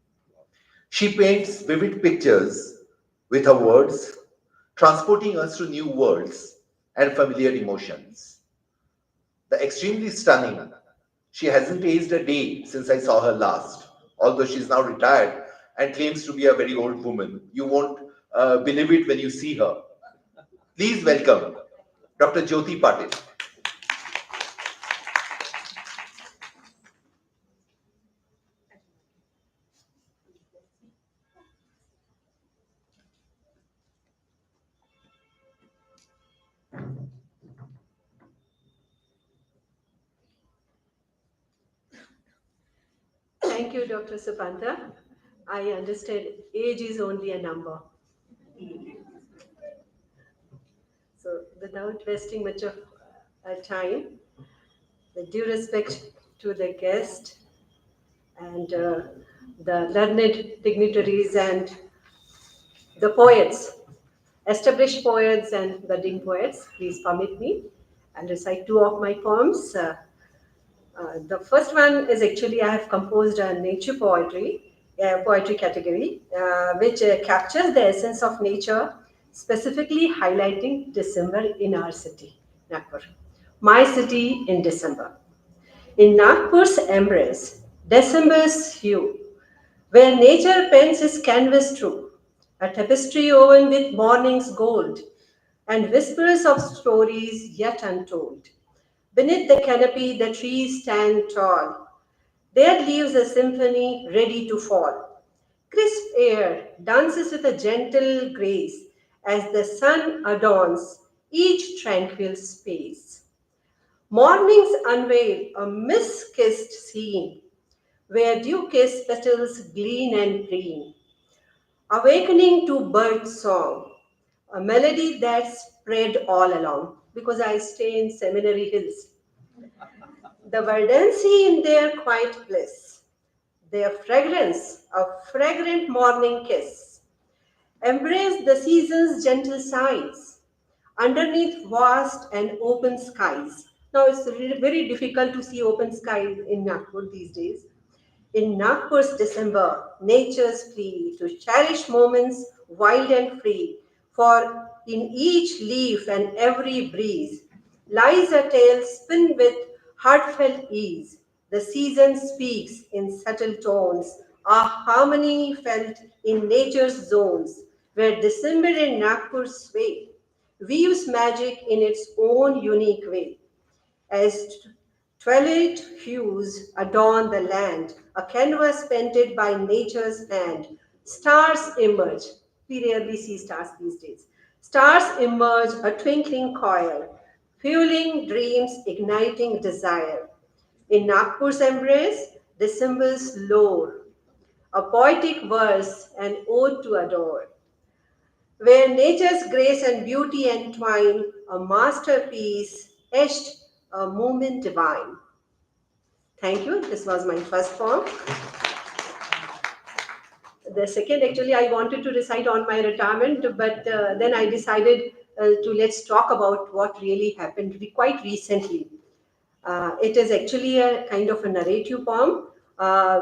She paints vivid pictures with her words, transporting us to new worlds and familiar emotions. The extremely stunning, she hasn't aged a day since I saw her last, although she's now retired and claims to be a very old woman. You won't believe it when you see her. Please welcome Dr. Jyoti Patil. Thank you, Dr. Supanta. I understand age is only a number. So, without wasting much of time, with due respect to the guest and the learned dignitaries and the poets, established poets and budding poets, please permit me and recite two of my poems. The first one is actually I have composed a nature poetry category, which captures the essence of nature, specifically highlighting December in our city, Nagpur. My city in December. In Nagpur's embrace, December's hue, where nature paints its canvas true, a tapestry woven with morning's gold, and whispers of stories yet untold. Beneath the canopy, the trees stand tall, their leaves a symphony ready to fall. Crisp air dances with a gentle grace as the sun adorns each tranquil space. Mornings unveil a mist-kissed scene where dew-kissed petals gleam and green, awakening to bird song, a melody that spread all along because I stay in Seminary Hills. The verdancy in their quiet bliss, their fragrance, a fragrant morning kiss, embrace the season's gentle sighs underneath vast and open skies. Now it's really very difficult to see open skies in Nagpur these days. In Nagpur's December, nature's plea to cherish moments wild and free, for in each leaf and every breeze lies a tale spun with heartfelt ease. The season speaks in subtle tones, a harmony felt in nature's zones, where December in Nagpur sway, weaves magic in its own unique way. As twilight hues adorn the land, a canvas painted by nature's hand, stars emerge. We rarely see stars these days. Stars emerge, a twinkling coil, fueling dreams, igniting desire. In Nagpur's embrace, December's lore, a poetic verse, an ode to adore, where nature's grace and beauty entwine, a masterpiece etched, a moment divine. Thank you. This was my first poem. The second, actually, I wanted to recite on my retirement, but then I decided to let's talk about what really happened quite recently. It is actually a kind of a narrative poem,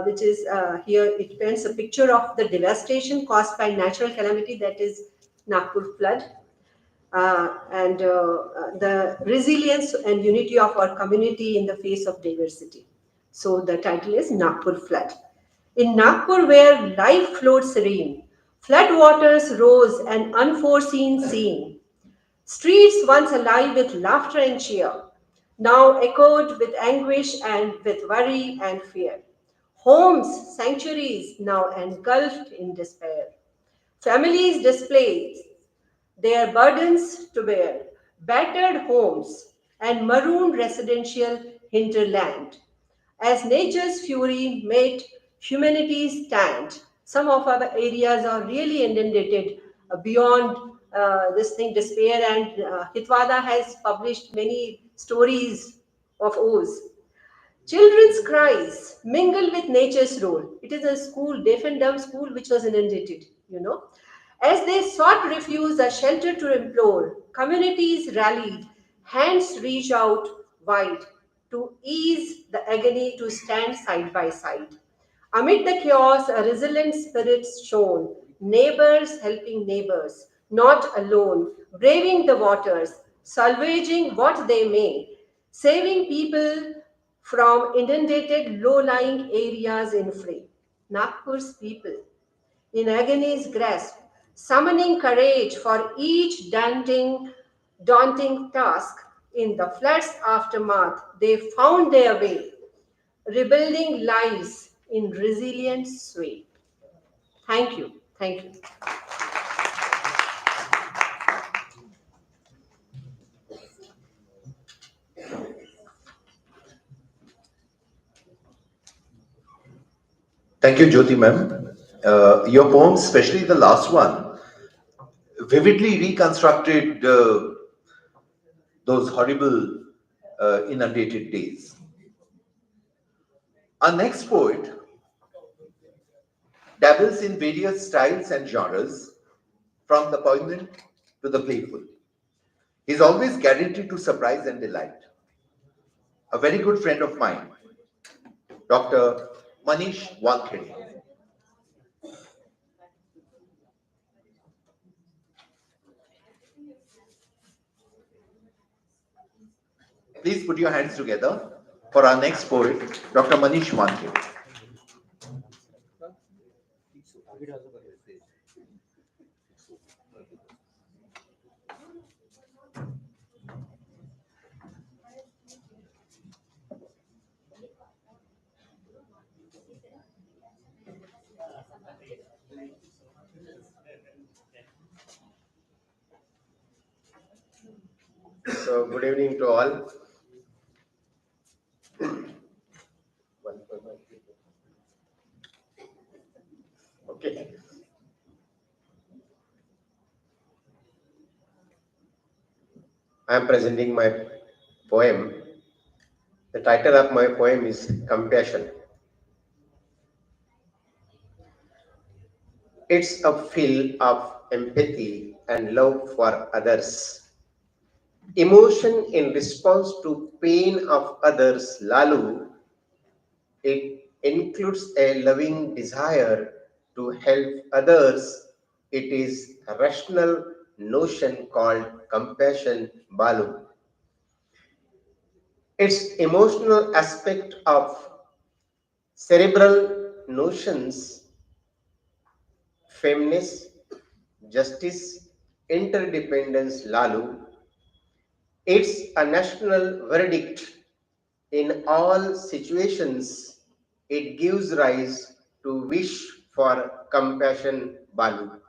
which is here. It paints a picture of the devastation caused by natural calamity, that is Nagpur flood, and the resilience and unity of our community in the face of diversity. So the title is Nagpur Flood. In Nagpur, where life flowed serene, flood waters rose an unforeseen scene. Streets once alive with laughter and cheer, now echoed with anguish and with worry and fear. Homes, sanctuaries, now engulfed in despair. Families displaced, their burdens to bear, battered homes, and marooned residential hinterland. As nature's fury made humanity stand, some of our areas are really inundated beyond this thing, despair, and Hitwada has published many stories of woes. Children's cries mingle with nature's role. It is a school, deaf and dumb school, which was inundated, As they sought refuge, a shelter to implore, communities rallied, hands reached out wide to ease the agony to stand side by side. Amid the chaos, a resilient spirit shone, neighbors helping neighbors, not alone, braving the waters, salvaging what they may, saving people from inundated low-lying areas in fray. Nagpur's people, in agony's grasp, summoning courage for each daunting task. In the flood's aftermath, they found their way, rebuilding lives in resilient way. Thank you. Thank you. Thank you, Jyoti ma'am. Your poem, especially the last one, vividly reconstructed those horrible inundated days. Our next poet dabbles in various styles and genres, from the poignant to the playful. He's always guaranteed to surprise and delight. A very good friend of mine, Dr. Manish Wankhede. Please put your hands together for our next poet, Dr. Manish Wankhede. So, good evening to all. Okay. I am presenting my poem. The title of my poem is Compassion. It's a feel of empathy and love for others. Emotion in response to pain of others, Lalu. It includes a loving desire to help others. It is a rational notion called compassion, Balu. Its emotional aspect of cerebral notions, feminist, justice, interdependence, Lalu. It's a national verdict in all situations. It gives rise to wish for compassion, Balu.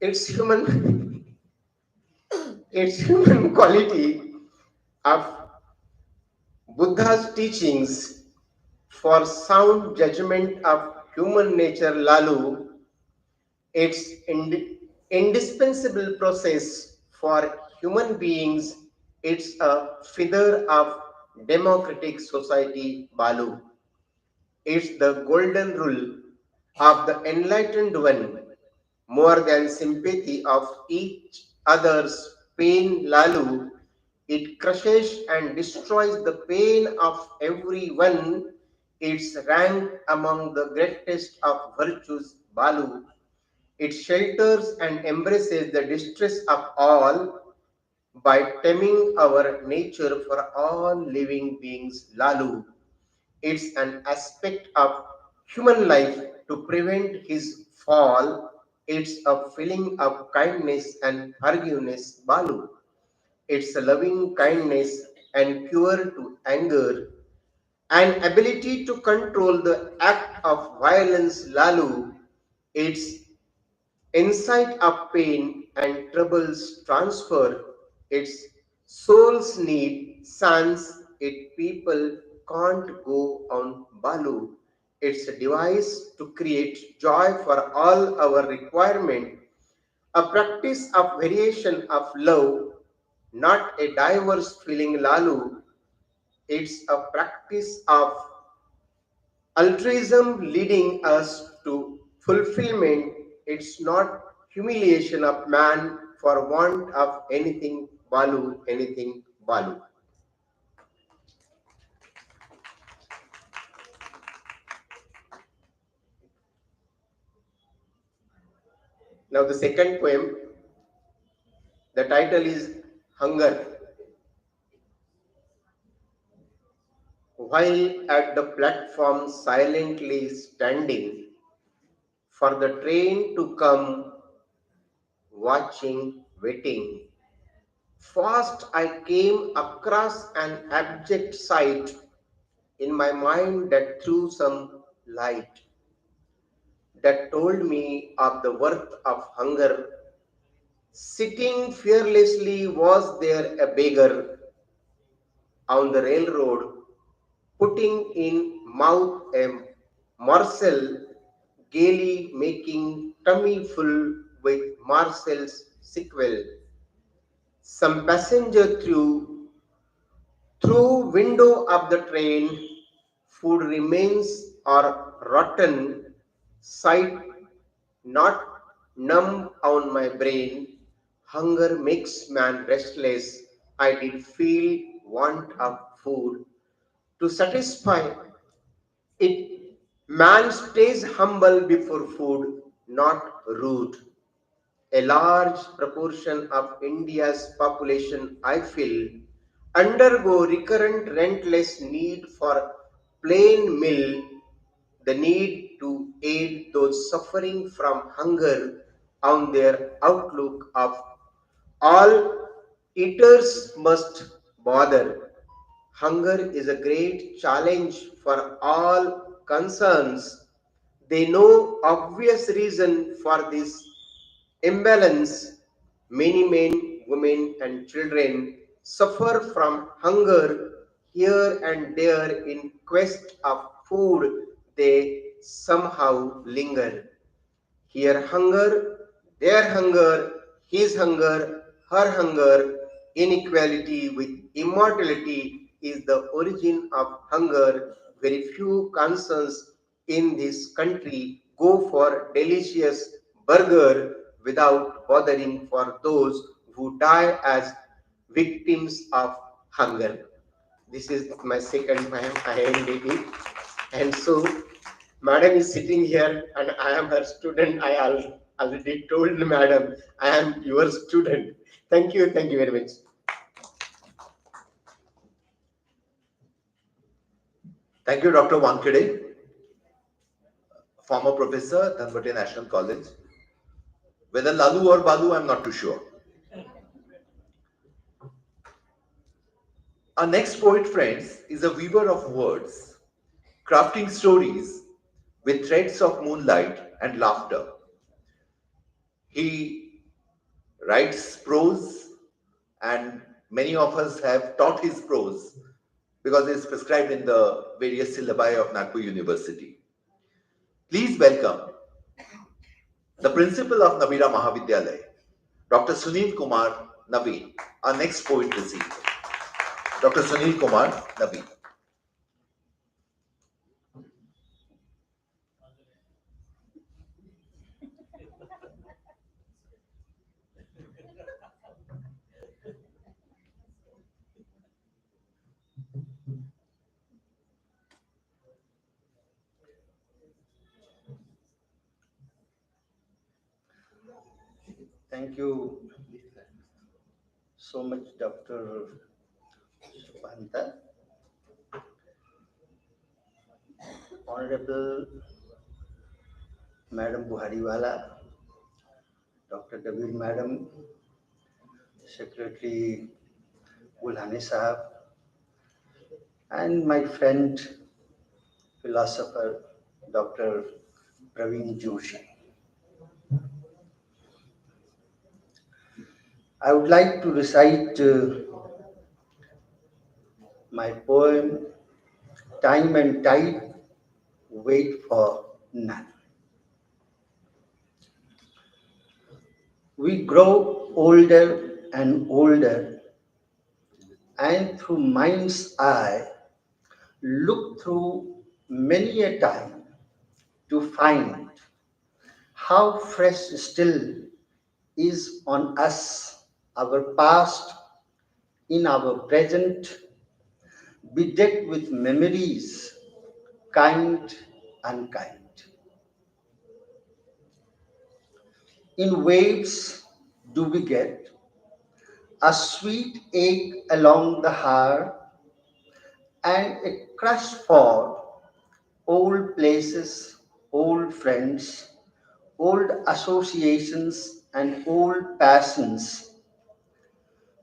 It's human, it's human quality of Buddha's teachings for sound judgment of human nature, Lalu. It's indispensable process for human beings. It's a feather of democratic society, Balu. It's the golden rule of the enlightened one, more than sympathy of each others' pain, Lalu. It crushes and destroys the pain of everyone. It's ranked among the greatest of virtues, Balu. It shelters and embraces the distress of all by taming our nature for all living beings, Lalu. It's an aspect of human life to prevent his fall. It's a feeling of kindness and forgiveness, Balu. It's a loving kindness and cure to anger, an ability to control the act of violence, Lalu. It's insight of pain and troubles transfer. Its soul's need sans it people can't go on, Balu. It's a device to create joy for all our requirement, a practice of variation of love, not a diverse feeling, Lalu. It's a practice of altruism leading us to fulfillment. It's not humiliation of man for want of anything, Balu, anything, Balu. Now the second poem, the title is Hunger. While at the platform silently standing for the train to come, watching, waiting, fast I came across an abject sight in my mind that threw some light, that told me of the worth of hunger. Sitting fearlessly was there a beggar on the railroad, putting in mouth a morsel, gaily making tummy full with morsel's sequel. Some passenger through window of the train, food remains or rotten, sight not numb on my brain. Hunger makes man restless. I did feel want of food. To satisfy it, man stays humble before food, not rude. A large proportion of India's population, I feel, undergo recurrent rentless need for plain meal, the need to aid those suffering from hunger on their outlook of all eaters must bother. Hunger is a great challenge for all concerns. They know obvious reason for this imbalance. Many men, women, and children suffer from hunger here and there in quest of food. They somehow linger. Here hunger, their hunger, his hunger, her hunger, inequality with immortality is the origin of hunger. Very few concerns in this country go for delicious burger without bothering for those who die as victims of hunger. This is my second time I ended it. And so Madam is sitting here and I am her student. I already told Madam I am your student. Thank you very much. Thank you, Dr. Wankade, former professor, Dhanbate National College. Whether Lalu or Balu, I'm not too sure. Our next poet, friends, is a weaver of words, crafting stories with threads of moonlight and laughter. He writes prose, and many of us have taught his prose because it's prescribed in the various syllabi of Nagpur University. Please welcome the principal of Nabira Mahavidyalaya, Dr. Sunil Kumar Naveen, our next poet this evening. Dr. Sunil Kumar Naveen. Thank you so much, Dr. Subhanta. Honorable Madam Buhariwala, Dr. David Madam, Secretary Gulhane Sahab, and my friend, philosopher, Dr. Praveen Joshi. I would like to recite my poem, Time and Tide Wait for None. We grow older and older, and through mind's eye, look through many a time to find how fresh still is on us our past in our present, bedecked with memories, kind, unkind. In waves do we get a sweet ache along the heart and a crush for old places, old friends, old associations, and old passions,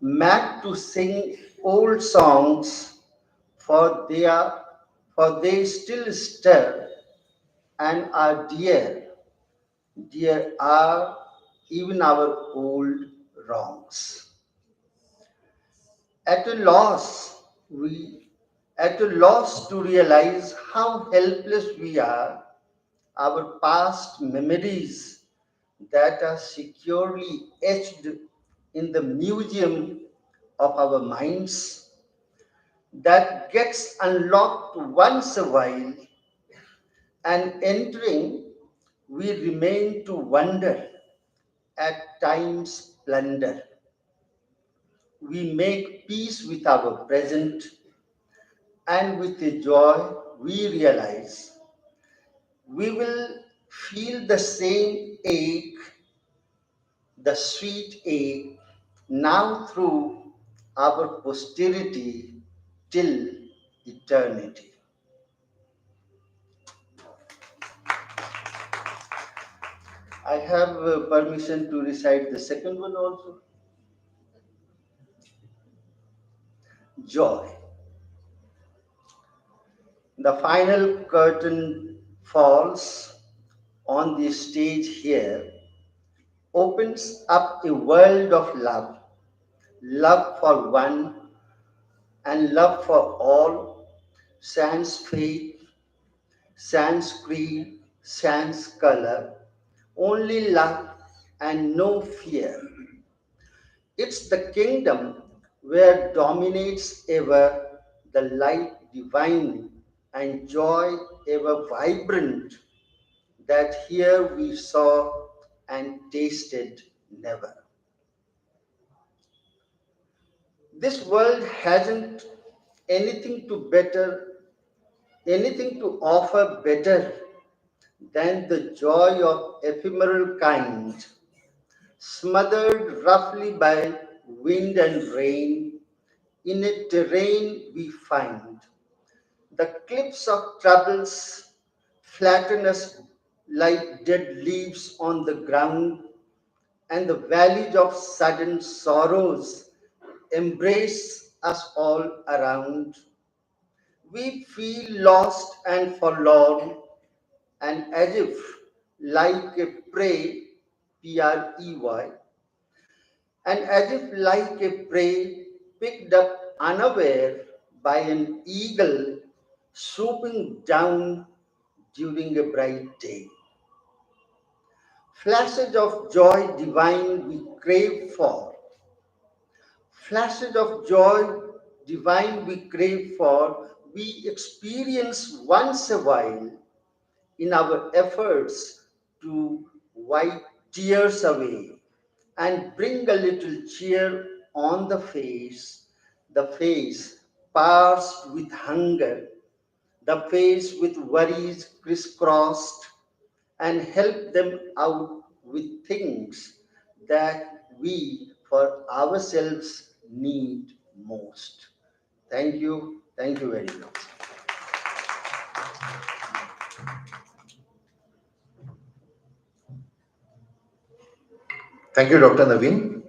mad to sing old songs, for they still stir and are dear, dear are even our old wrongs. At a loss, at a loss to realize how helpless we are, our past memories that are securely etched in the museum of our minds, that gets unlocked once a while, and entering, we remain to wonder at time's plunder. We make peace with our present, and with a joy we realize we will feel the same ache, the sweet ache, now through our posterity till eternity. I have permission to recite the second one also. Joy. The final curtain falls on the stage here, opens up a world of love, love for one and love for all, sans faith, sans creed, sans color, only love and no fear. It's the kingdom where dominates ever the light divine and joy ever vibrant, that here we saw and tasted never. This world hasn't anything anything to offer better than the joy of ephemeral kind, smothered roughly by wind and rain. In a terrain we find the cliffs of troubles flatten us like dead leaves on the ground, and the valleys of sudden sorrows embrace us all around. We feel lost and forlorn, and as if like a prey, Prey, and as if like a prey picked up unaware by an eagle swooping down during a bright day. Flashes of joy divine we crave for. Flashes of joy divine we crave for, we experience once a while in our efforts to wipe tears away and bring a little cheer on the face parsed with hunger, the face with worries crisscrossed, and help them out with things that we for ourselves need most. Thank you. Thank you very much. Thank you, Dr. Naveen.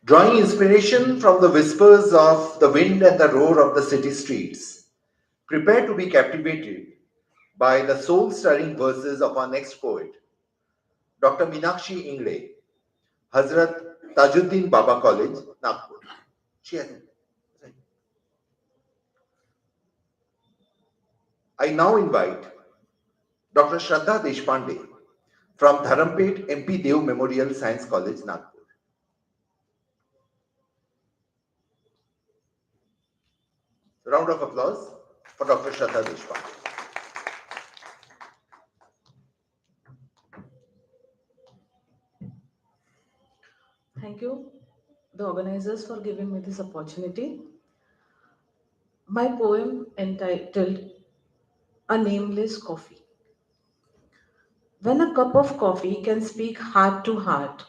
Drawing inspiration from the whispers of the wind and the roar of the city streets, prepare to be captivated by the soul-stirring verses of our next poet, Dr. Meenakshi Ingre, Hazrat Tajuddin Baba College, Nagpur. She has it. Right. I now invite Dr. Shraddha Deshpande from Dharampet MP Dev Memorial Science College, Nagpur. Round of applause for Dr. Shraddha Deshpande. Thank you, the organizers, for giving me this opportunity. My poem entitled A Nameless Coffee. When a cup of coffee can speak heart to heart,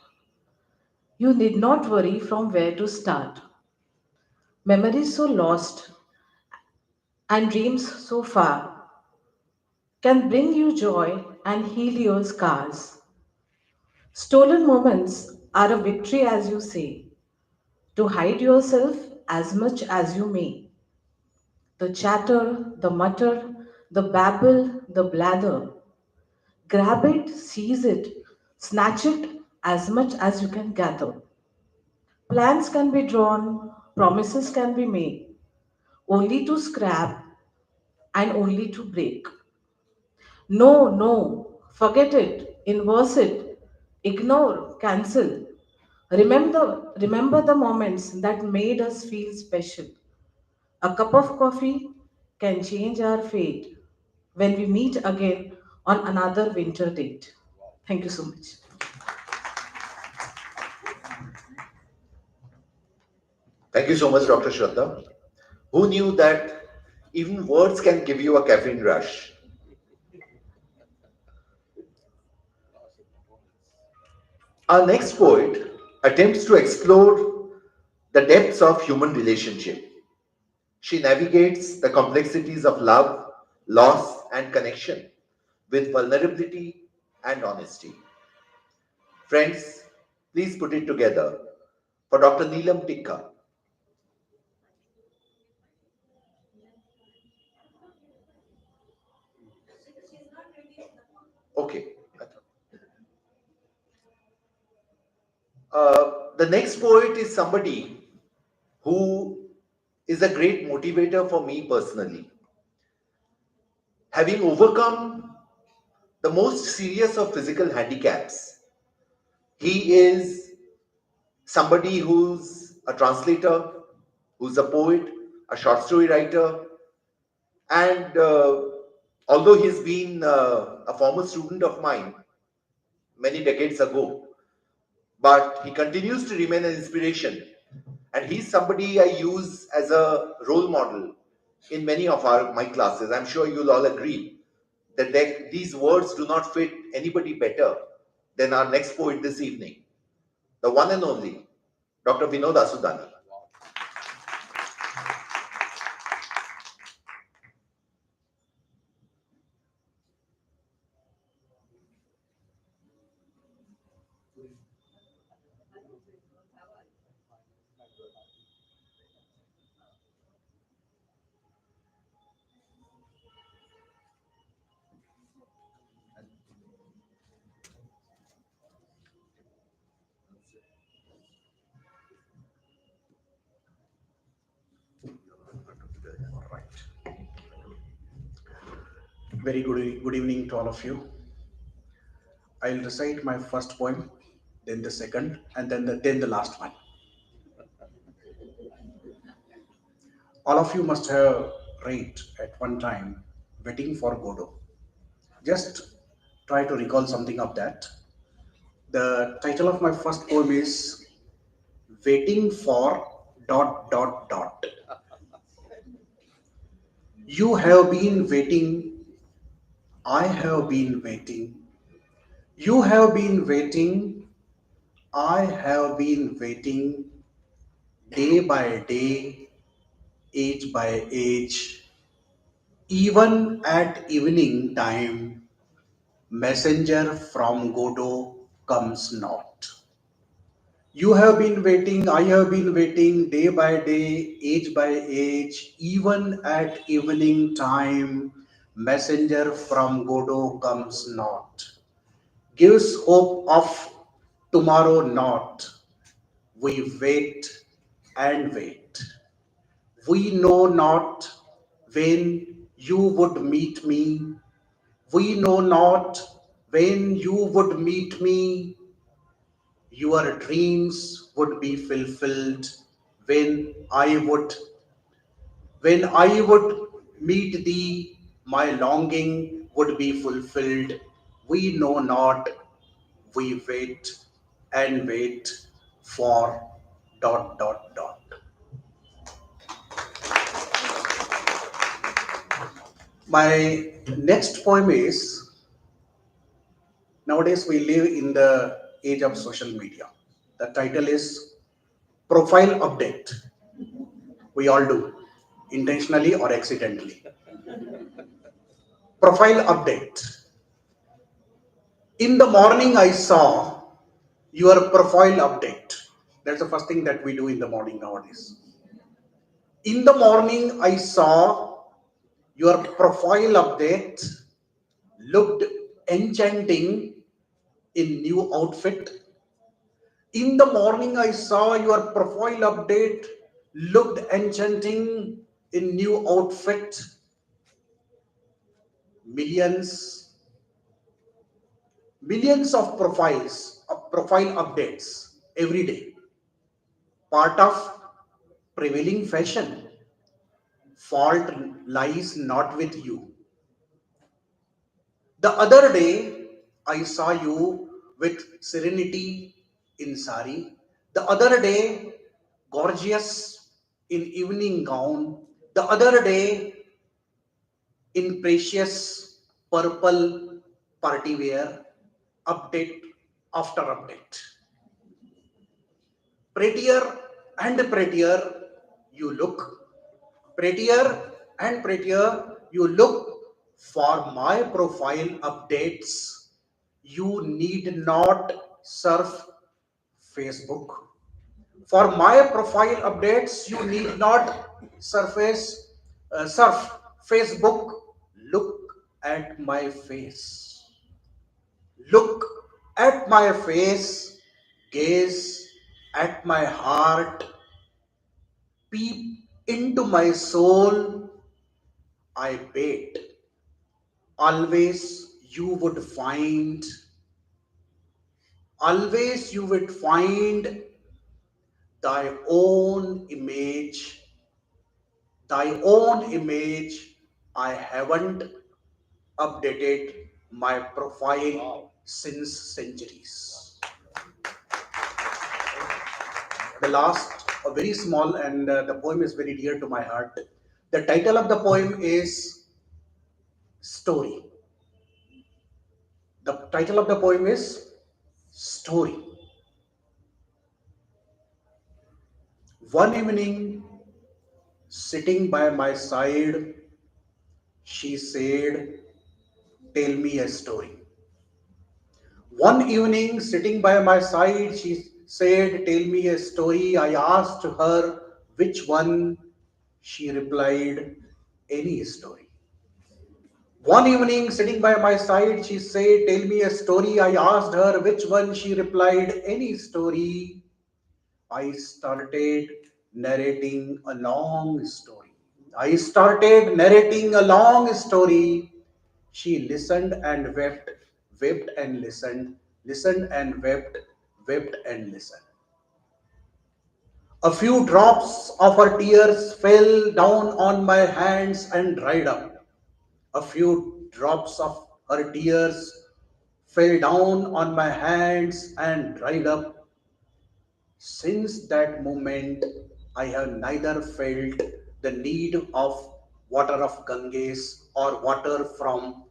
you need not worry from where to start. Memories so lost and dreams so far can bring you joy and heal your scars. Stolen moments are a victory, as you say, to hide yourself as much as you may. The chatter, the mutter, the babble, the blather. Grab it, seize it, snatch it as much as you can gather. Plans can be drawn, promises can be made, only to scrap and only to break. No, no, forget it, inverse it, ignore, cancel. Remember the moments that made us feel special. A cup of coffee can change our fate when we meet again on another winter date. Thank you so much. Thank you so much, Dr. Shraddha. Who knew that even words can give you a caffeine rush? Our next poet attempts to explore the depths of human relationship. She navigates the complexities of love, loss, and connection with vulnerability and honesty. Friends, please put it together for Dr. Neelam Tikka. Okay. The next poet is somebody who is a great motivator for me personally. Having overcome the most serious of physical handicaps, he is somebody who's a translator, who's a poet, a short story writer, and although he's been a former student of mine many decades ago, but he continues to remain an inspiration. And he's somebody I use as a role model in many of my classes. I'm sure you'll all agree that these words do not fit anybody better than our next poet this evening, the one and only Dr. Vinod Asudani. Very good evening to all of you. I'll recite my first poem, then the second, and then the last one. All of you must have read at one time Waiting for Godot. Just try to recall something of that. The title of my first poem is Waiting for ... You have been waiting, I have been waiting, you have been waiting, I have been waiting day by day, age by age, even at evening time, messenger from Godot comes not. You have been waiting, I have been waiting day by day, age by age, even at evening time, messenger from Godot comes not. Gives hope of tomorrow not. We wait and wait. We know not when you would meet me. We know not when you would meet me. Your dreams would be fulfilled when I would meet thee. My longing would be fulfilled. We know not. We wait and wait for dot dot dot. My next poem is, nowadays we live in the age of social media. The title is Profile Update. We all do, intentionally or accidentally. Profile Update. In the morning, I saw your profile update. That's the first thing that we do in the morning nowadays. In the morning, I saw your profile update, looked enchanting in new outfit. In the morning, I saw your profile update, looked enchanting in new outfit. Millions of profiles, profile updates every day. Part of prevailing fashion. Fault lies not with you. The other day, I saw you with serenity in sari. The other day, gorgeous in evening gown. The other day, in precious purple party wear. Update after update. Prettier and prettier you look. Prettier and prettier you look. For my profile updates, you need not surf Facebook. For my profile updates, you need not surf Facebook. Look at my face. Look at my face. Gaze at my heart. Peep into my soul. I bet always you would find thy own image. I haven't updated my profile since centuries. The last, a very small, and the poem is very dear to my heart. The title of the poem is Story. The title of the poem is Story. One evening, sitting by my side, she said, "Tell me a story." One evening, sitting by my side, she said, "Tell me a story." I asked her which one. She replied, "Any story." One evening, sitting by my side, she said, "Tell me a story." I asked her which one. She replied, "Any story." I started narrating a long story. She listened and wept, wept and listened and wept, wept and listened. A few drops of her tears fell down on my hands and dried up. A few drops of her tears fell down on my hands and dried up. Since that moment, I have neither felt the need of water of Ganges or water from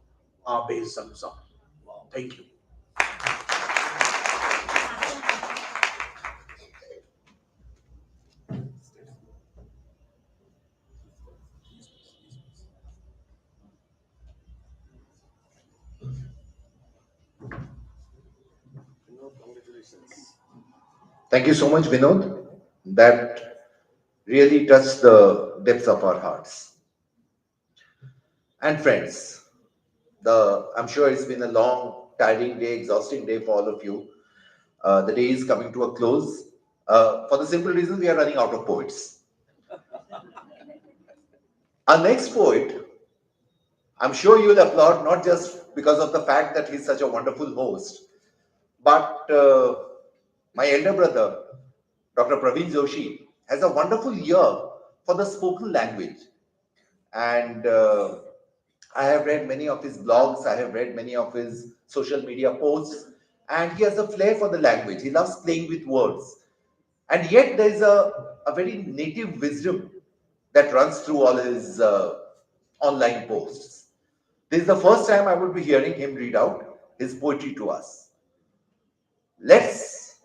Abe Zamzam. Thank you. Thank you so much, Vinod. That really touched the depths of our hearts. And friends, I'm sure it's been a long, tiring day, exhausting day for all of you. The day is coming to a close. For the simple reason we are running out of poets. Our next poet, I'm sure you'll applaud not just because of the fact that he's such a wonderful host, but my elder brother, Dr. Praveen Joshi, has a wonderful ear for the spoken language. And I have read many of his blogs, I have read many of his social media posts, and he has a flair for the language. He loves playing with words. And yet there is a very native wisdom that runs through all his online posts. This is the first time I would be hearing him read out his poetry to us. Let's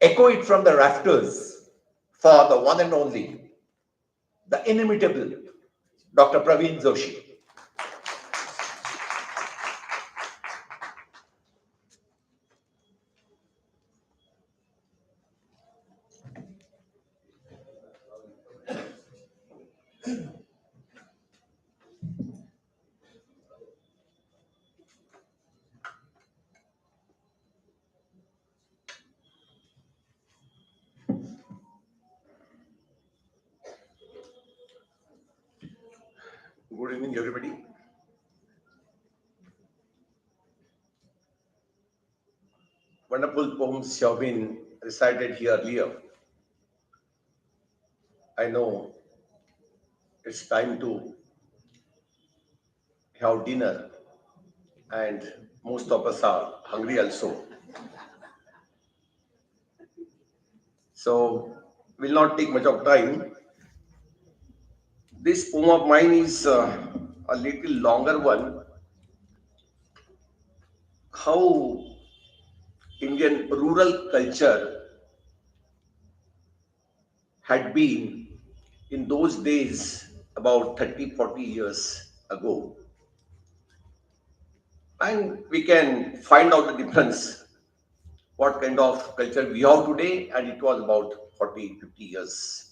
echo it from the rafters for the one and only, the inimitable Dr. Praveen Joshi. Good evening, everybody. Wonderful poems have been recited here earlier. I know it's time to have dinner, and most of us are hungry also. So, will not take much of time. This poem of mine is a little longer one. How Indian rural culture had been in those days about 30-40 years ago. And we can find out the difference, what kind of culture we have today, and it was about 40-50 years.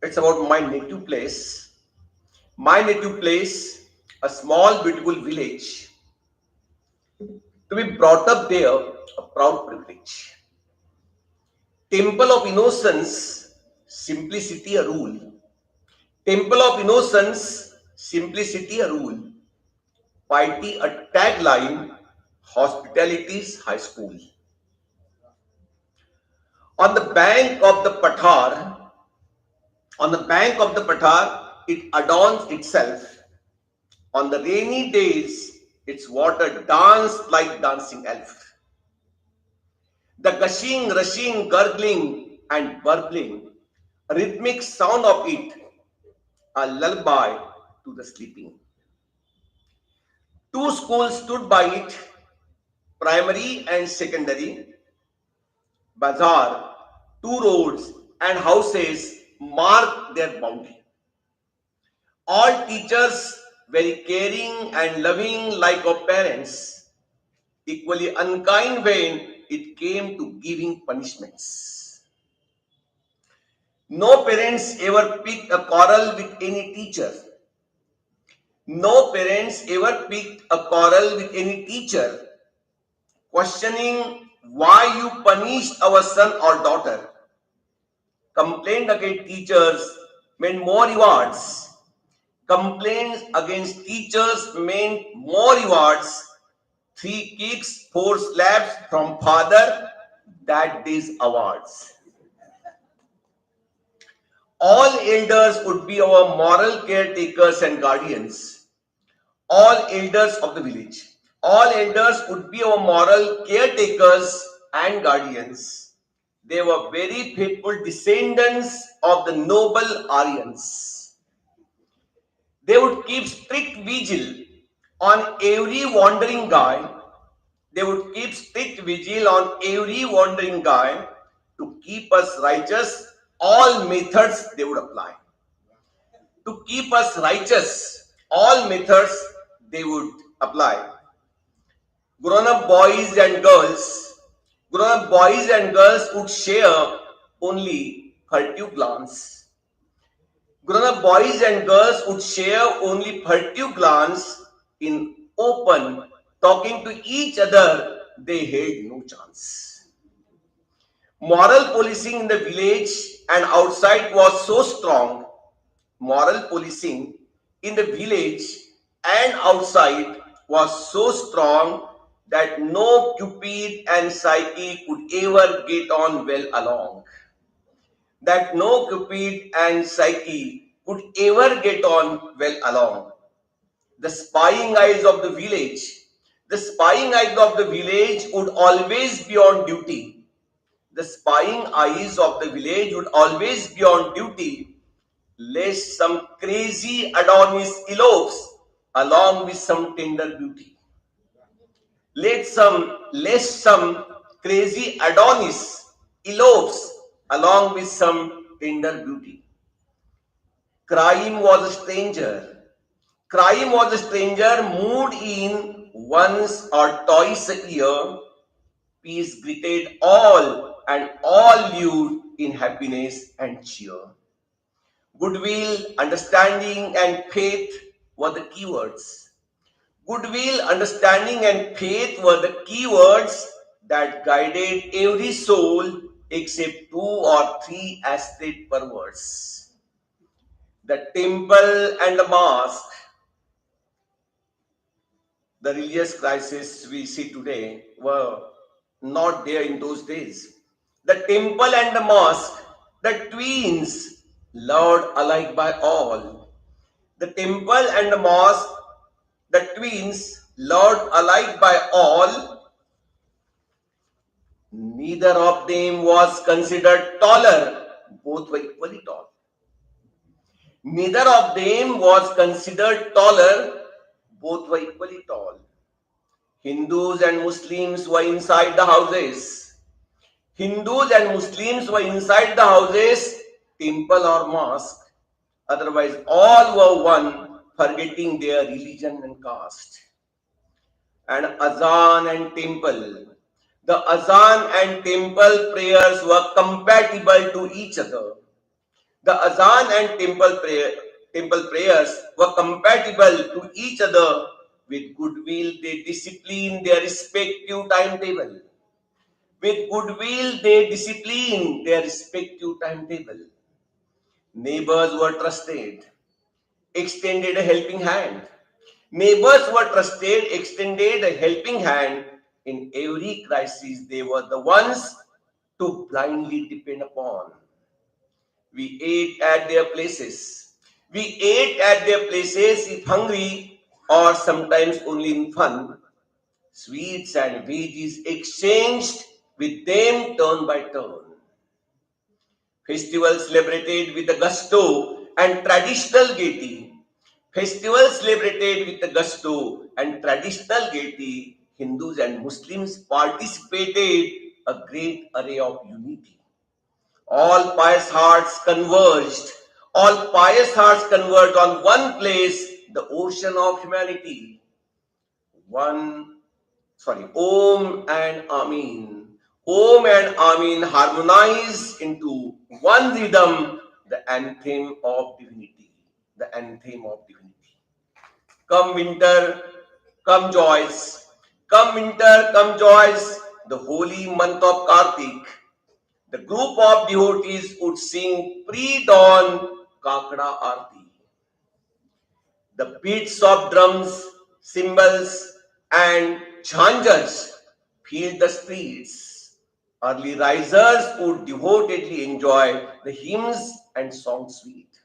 It's about my native place. My native place, a small beautiful village. To be brought up there, a proud privilege. Temple of innocence, simplicity a rule. Temple of innocence, simplicity a rule. Piety a tagline, hospitality's high school. On the bank of the Pathar, it adorns itself. On the rainy days, its water danced like dancing elf. The gushing, rushing, gurgling, and burbling, rhythmic sound of it, a lullaby to the sleeping. Two schools stood by it, primary and secondary. Bazaar, two roads and houses mark their boundary. All teachers very caring and loving like our parents, equally unkind when it came to giving punishments. No parents ever picked a quarrel with any teacher. No parents ever picked a quarrel with any teacher, questioning why you punished our son or daughter. Complaint against teachers meant more rewards. Complaints against teachers meant more rewards. 3 kicks, 4 slaps from father, that day's awards. All elders would be our moral caretakers and guardians. All elders of the village. All elders would be our moral caretakers and guardians. They were very faithful descendants of the noble Aryans. They would keep strict vigil on every wandering guy. They would keep strict vigil on every wandering guy to keep us righteous. All methods they would apply. To keep us righteous, all methods they would apply. Grown-up boys and girls Grown-up boys and girls would share only furtive glance. Grown-up boys and girls would share only furtive glance. In open, talking to each other, they held no chance. Moral policing in the village and outside was so strong. Moral policing in the village and outside was so strong that no Cupid and Psyche could ever get on well along. That no Cupid and Psyche could ever get on well along. The spying eyes of the village would always be on duty. The spying eyes of the village would always be on duty, lest some crazy Adonis elopes along with some tender beauty. Lest some crazy Adonis elopes along with some tender beauty. Crime was a stranger, moved in once or twice a year. Peace greeted all, and all lived in happiness and cheer. Goodwill, understanding, and faith were the keywords. Goodwill, understanding, and faith were the keywords that guided every soul except 2 or 3 astute perverts. The temple and the mosque, the religious crisis we see today, were not there in those days. The temple and the mosque, the twins, loved alike by all. The temple and the mosque, the twins, loved alike by all. Neither of them was considered taller, both were equally tall. Neither of them was considered taller, both were equally tall. Hindus and Muslims were inside the houses. Hindus and Muslims were inside the houses, temple or mosque. Otherwise, all were one, forgetting their religion and caste. And azan and temple. The azan and temple prayers were compatible to each other. The azan and temple prayers were compatible to each other. With goodwill, they disciplined their respective timetable. With goodwill, they disciplined their respective timetable. Neighbors were trusted, extended a helping hand. Neighbors were trusted, extended a helping hand. In every crisis, they were the ones to blindly depend upon. We ate at their places. We ate at their places if hungry or sometimes only in fun. Sweets and veggies exchanged with them turn by turn. Festivals celebrated with the gusto and traditional gaiety. Festivals celebrated with the gusto and traditional gaiety. Hindus and Muslims participated a great array of unity. All pious hearts converged. All pious hearts converged on one place, the ocean of humanity. Om and Amin. Om and Amin harmonize into one rhythm, the anthem of divinity. The anthem of divinity. Come winter, come joys. Come winter, come joys. The holy month of Kartik. The group of devotees would sing pre-dawn Kakada Aarti. The beats of drums, cymbals, and jhanjars filled the streets. Early risers would devotedly enjoy the hymns and song suite.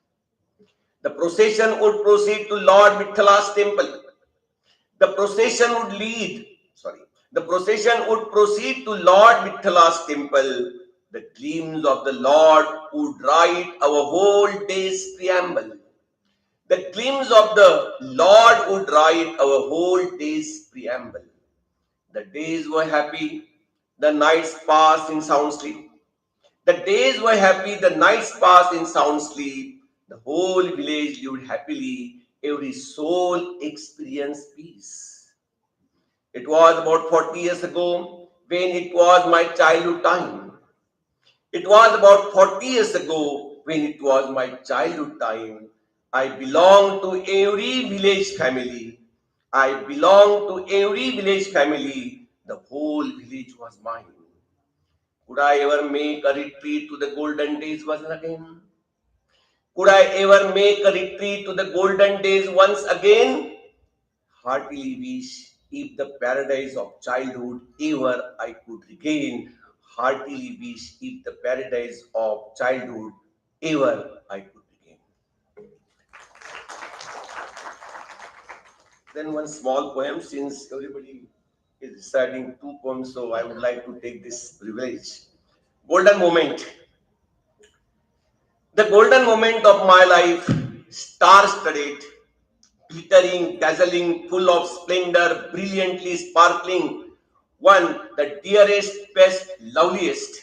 The procession would proceed to Lord Vitthala's temple. The procession would proceed to Lord Vitthala's temple. The gleams of the Lord would write our whole day's preamble. The gleams of the Lord would write our whole day's preamble. The days were happy, the nights passed in sound sleep. The days were happy, the nights passed in sound sleep. The whole village lived happily, every soul experienced peace. It was about 40 years ago when it was my childhood time. It was about 40 years ago when it was my childhood time. I belong to every village family. I belong to every village family. The whole village was mine. Could I ever make a retreat to the golden days once again? Could I ever make a retreat to the golden days once again? Heartily wish if the paradise of childhood ever I could regain. Heartily wish if the paradise of childhood ever I could regain. Then one small poem, since everybody is reciting two poems, so I would like to take this privilege. Golden moment. The golden moment of my life, star-studded, glittering, dazzling, full of splendor, brilliantly sparkling, one, the dearest, best, loveliest.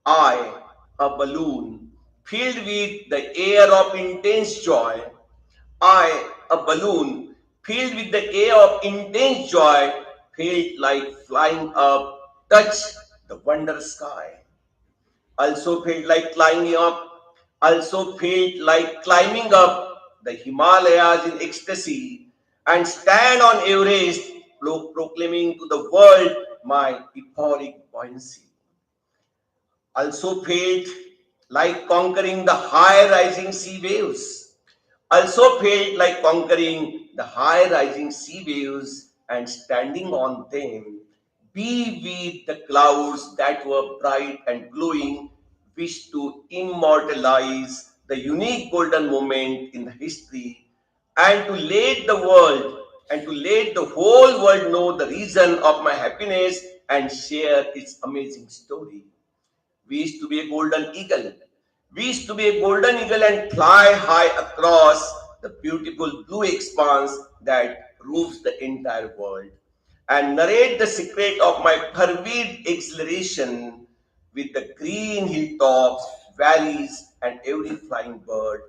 I, a balloon, filled with the air of intense joy. I, a balloon, filled with the air of intense joy, felt like flying up, touch the wonder sky. Also felt like climbing up, also felt like climbing up the Himalayas in ecstasy and stand on Everest, proclaiming to the world my euphoric buoyancy. Also felt like conquering the high rising sea waves. Also felt like conquering the high rising sea waves and standing on them, be with the clouds that were bright and glowing, wish to immortalize the unique golden moment in the history and to let the world and to let the whole world know the reason of my happiness and share its amazing story. We used to be a golden eagle. We used to be a golden eagle and fly high across the beautiful blue expanse that roofs the entire world and narrate the secret of my fervid exhilaration with the green hilltops, valleys, and every flying bird.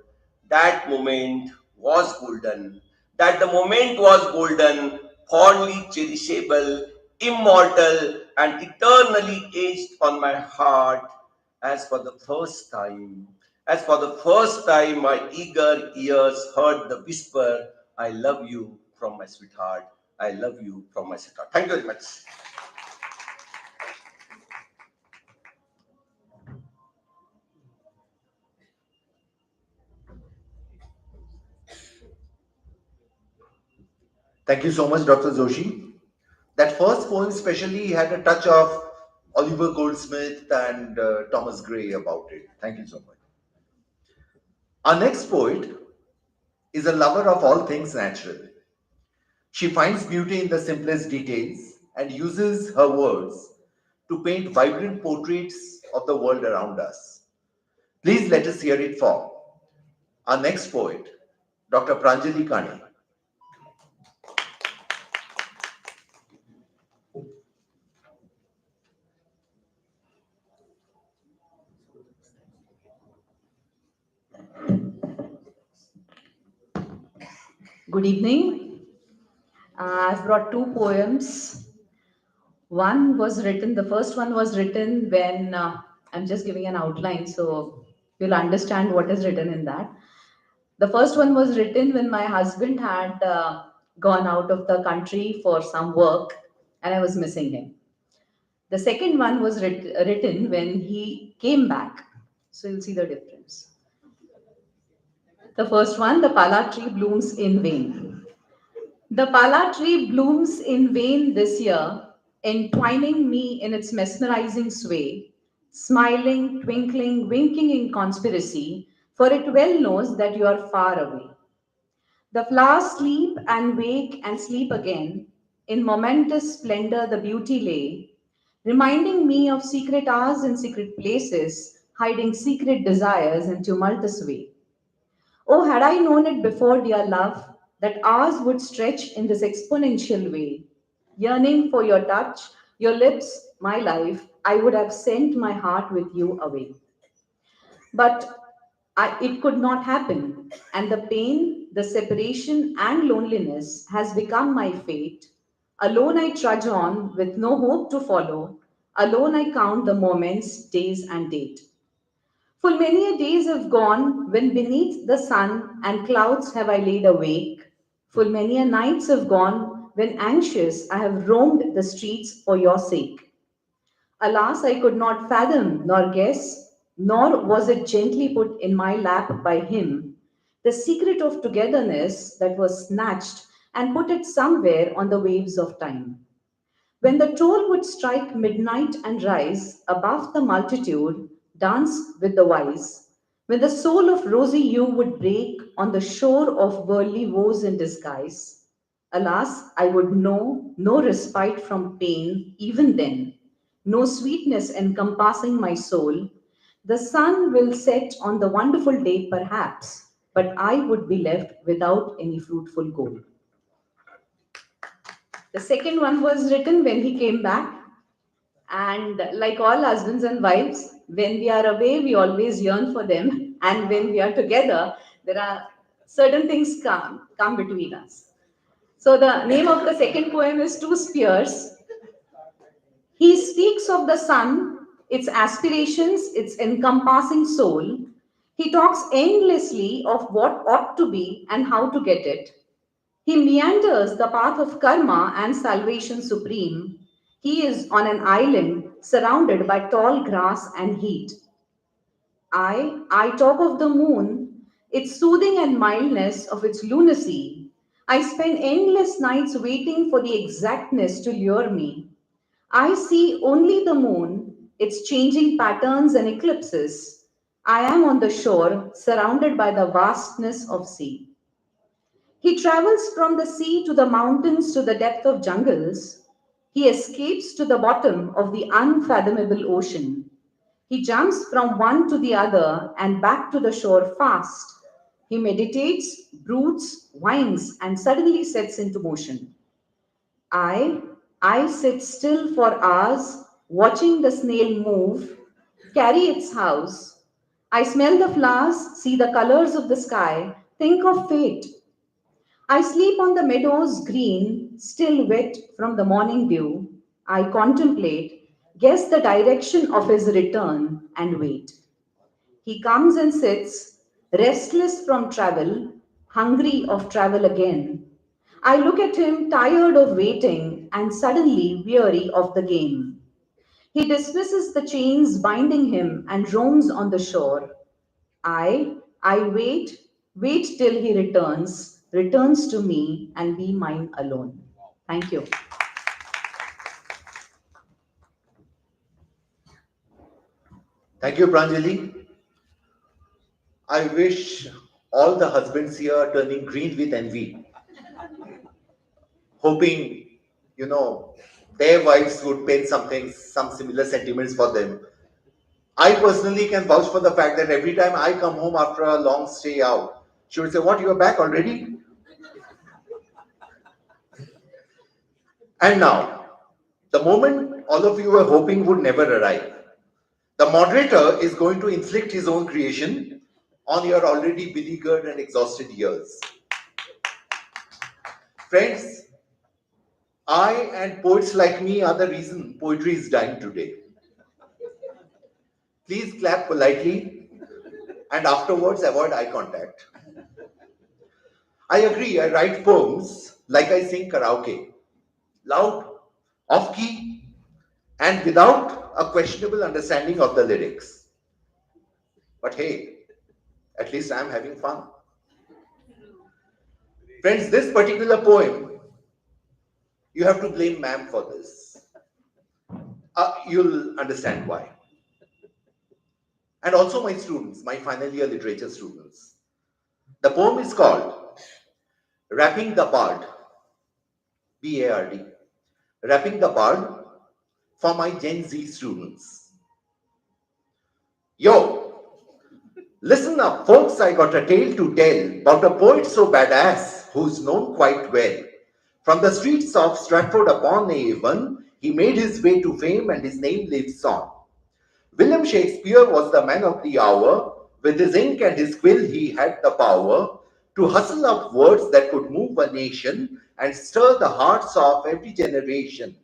That moment was golden. That the moment was golden, fondly cherishable, immortal, and eternally etched on my heart as for the first time. As for the first time, my eager ears heard the whisper, I love you from my sweetheart. I love you from my sweetheart. Thank you very much. Thank you so much, Dr. Joshi. That first poem especially had a touch of Oliver Goldsmith and Thomas Gray about it. Thank you so much. Our next poet is a lover of all things natural. She finds beauty in the simplest details and uses her words to paint vibrant portraits of the world around us. Please let us hear it for our next poet, Dr. Pranjali Kane. Good evening. I've brought two poems. The first one was written when I'm just giving an outline so you'll understand what is written in that. The first one was written when my husband had gone out of the country for some work and I was missing him. The second one was written when he came back. So you'll see the difference. The first one, the pala tree blooms in vain. The pala tree blooms in vain this year, entwining me in its mesmerizing sway, smiling, twinkling, winking in conspiracy, for it well knows that you are far away. The flowers sleep and wake and sleep again. In momentous splendor, the beauty lay, reminding me of secret hours in secret places, hiding secret desires in tumultuous way. Oh, had I known it before, dear love, that ours would stretch in this exponential way, yearning for your touch, your lips, my life, I would have sent my heart with you away. But it could not happen, and the pain, the separation, and loneliness has become my fate. Alone I trudge on with no hope to follow. Alone I count the moments, days, and date. Full many a days have gone when beneath the sun and clouds have I laid awake. Full many a nights have gone when anxious I have roamed the streets for your sake. Alas, I could not fathom nor guess, nor was it gently put in my lap by him, the secret of togetherness that was snatched and put it somewhere on the waves of time. When the toll would strike midnight and rise above the multitude, dance with the wise, when the soul of rosy you would break on the shore of worldly woes in disguise, alas, I would know no respite from pain even then, no sweetness encompassing my soul. The sun will set on the wonderful day, perhaps, but I would be left without any fruitful goal. The second one was written when he came back. And like all husbands and wives, when we are away, we always yearn for them. And when we are together, there are certain things come between us. So the name of the second poem is Two Spears. He speaks of the sun, its aspirations, its encompassing soul. He talks endlessly of what ought to be and how to get it. He meanders the path of karma and salvation supreme. He is on an island surrounded by tall grass and heat. I talk of the moon, its soothing and mildness of its lunacy. I spend endless nights waiting for the exactness to lure me. I see only the moon, its changing patterns and eclipses. I am on the shore, surrounded by the vastness of sea. He travels from the sea to the mountains to the depth of jungles. He escapes to the bottom of the unfathomable ocean. He jumps from one to the other and back to the shore fast. He meditates, broods, winds, and suddenly sets into motion. I sit still for hours, watching the snail move, carry its house. I smell the flowers, see the colors of the sky, think of fate. I sleep on the meadows green, still wet from the morning dew. I contemplate, guess the direction of his return, and wait. He comes and sits, restless from travel, hungry of travel again. I look at him, tired of waiting, and suddenly weary of the game. He dismisses the chains binding him and roams on the shore. I wait, wait till he returns to me and be mine alone. Thank you. Thank you, Pranjali. I wish all the husbands here are turning green with envy, hoping, their wives would pen some similar sentiments for them. I personally can vouch for the fact that every time I come home after a long stay out, she would say, "What, you are back already?" And now, the moment all of you were hoping would never arrive, the moderator is going to inflict his own creation on your already beleaguered and exhausted ears. Friends, I and poets like me are the reason poetry is dying today. Please clap politely and afterwards avoid eye contact. I agree, I write poems like I sing karaoke, loud, off-key, and without a questionable understanding of the lyrics. But hey, at least I'm having fun. Friends, this particular poem, you have to blame ma'am for this. You'll understand why. And also my students, my final year literature students. The poem is called Rapping the Bard, B-A-R-D. Rapping the Bard for my Gen Z students. Yo, listen up folks, I got a tale to tell about a poet so badass who's known quite well. From the streets of Stratford-upon-Avon, he made his way to fame and his name lives on. William Shakespeare was the man of the hour. With his ink and his quill, he had the power to hustle up words that could move a nation and stir the hearts of every generation.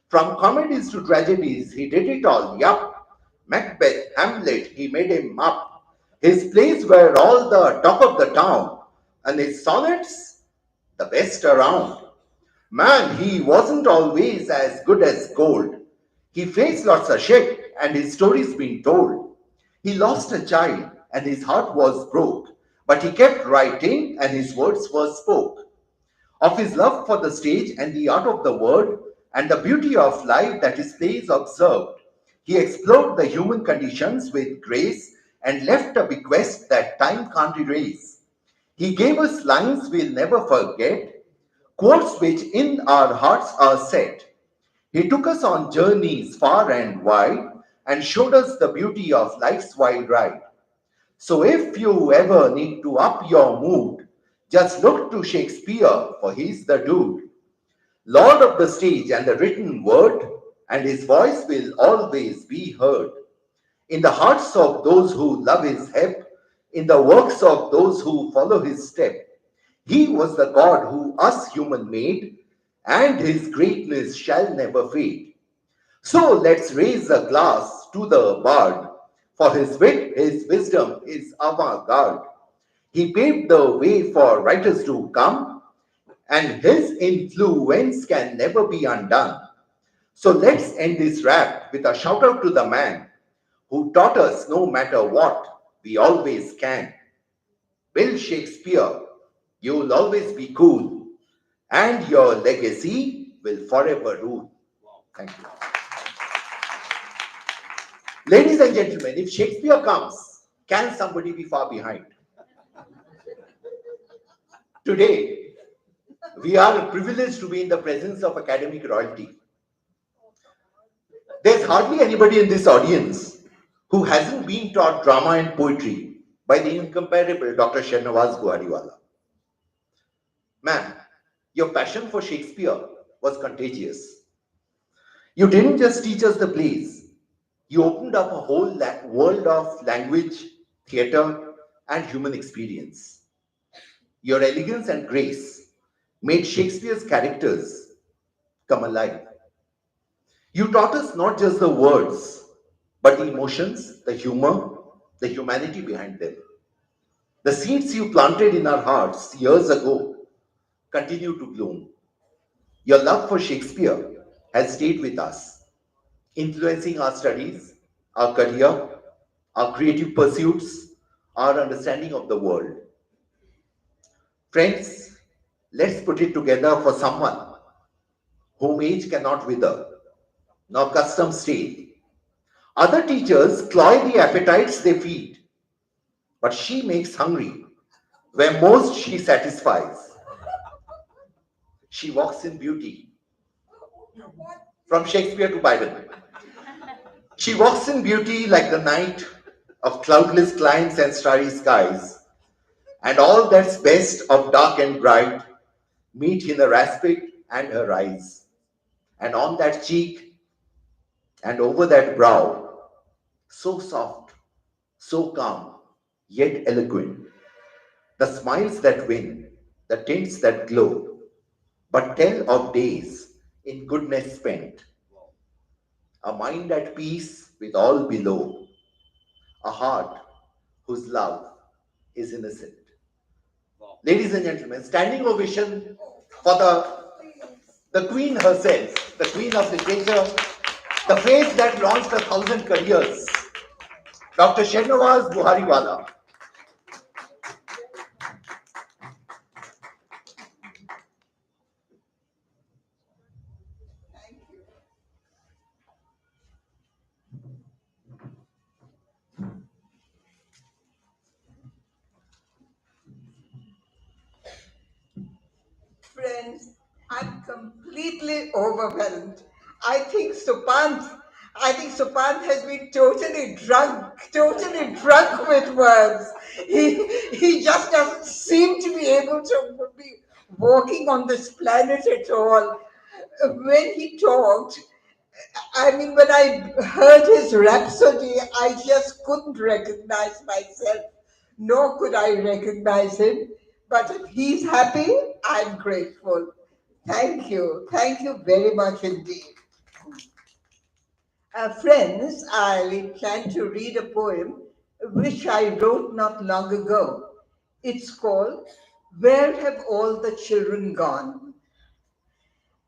From comedies to tragedies, he did it all, yup. Macbeth, Hamlet, he made him up. His plays were all the talk of the town, and his sonnets, the best around. Man, he wasn't always as good as gold. He faced lots of shit, and his story's been told. He lost a child, and his heart was broke, but he kept writing, and his words were spoke. Of his love for the stage and the art of the word, and the beauty of life that his plays observed, he explored the human conditions with grace and left a bequest that time can't erase. He gave us lines we'll never forget, quotes which in our hearts are set. He took us on journeys far and wide and showed us the beauty of life's wild ride. So if you ever need to up your mood, just look to Shakespeare, for he's the dude. Lord of the stage and the written word, and his voice will always be heard. In the hearts of those who love his hep, in the works of those who follow his step. He was the God who us human made, and his greatness shall never fade. So let's raise a glass to the bard, for his wit, his wisdom, his avant-garde. He paved the way for writers to come, and his influence can never be undone. So let's end this rap with a shout out to the man who taught us no matter what, we always can. Bill Shakespeare, you'll always be cool, and your legacy will forever rule. Thank you. Ladies and gentlemen, if Shakespeare comes, can somebody be far behind? Today, we are privileged to be in the presence of academic royalty. There's hardly anybody in this audience who hasn't been taught drama and poetry by the incomparable Dr. Shehnawaz Buhariwala. Ma'am, your passion for Shakespeare was contagious. You didn't just teach us the plays, you opened up a whole world of language, theatre, and human experience. Your elegance and grace made Shakespeare's characters come alive. You taught us not just the words, but the emotions, the humor, the humanity behind them. The seeds you planted in our hearts years ago continue to bloom. Your love for Shakespeare has stayed with us, influencing our studies, our career, our creative pursuits, our understanding of the world. Friends, let's put it together for someone whom age cannot wither, nor custom stale. Other teachers cloy the appetites they feed, but she makes hungry where most she satisfies. She walks in beauty. From Shakespeare to Byron. She walks in beauty like the night of cloudless climes and starry skies, and all that's best of dark and bright meet in her aspect and her eyes. And on that cheek and over that brow, so soft, so calm, yet eloquent, the smiles that win, the tints that glow, but tell of days in goodness spent, a mind at peace with all below, a heart whose love is innocent. Ladies and gentlemen, standing ovation for the queen herself, the queen of literature, the face that launched 1,000 careers, Dr. Shehnawaz Buhariwala. Friends, I'm completely overwhelmed. I think Supanth has been totally drunk with words. He just doesn't seem to be able to be walking on this planet at all. When he talked, I mean, when I heard his rhapsody, I just couldn't recognize myself, nor could I recognize him. But if he's happy, I'm grateful. Thank you. Thank you very much indeed. Friends, I plan to read a poem which I wrote not long ago. It's called Where Have All the Children Gone?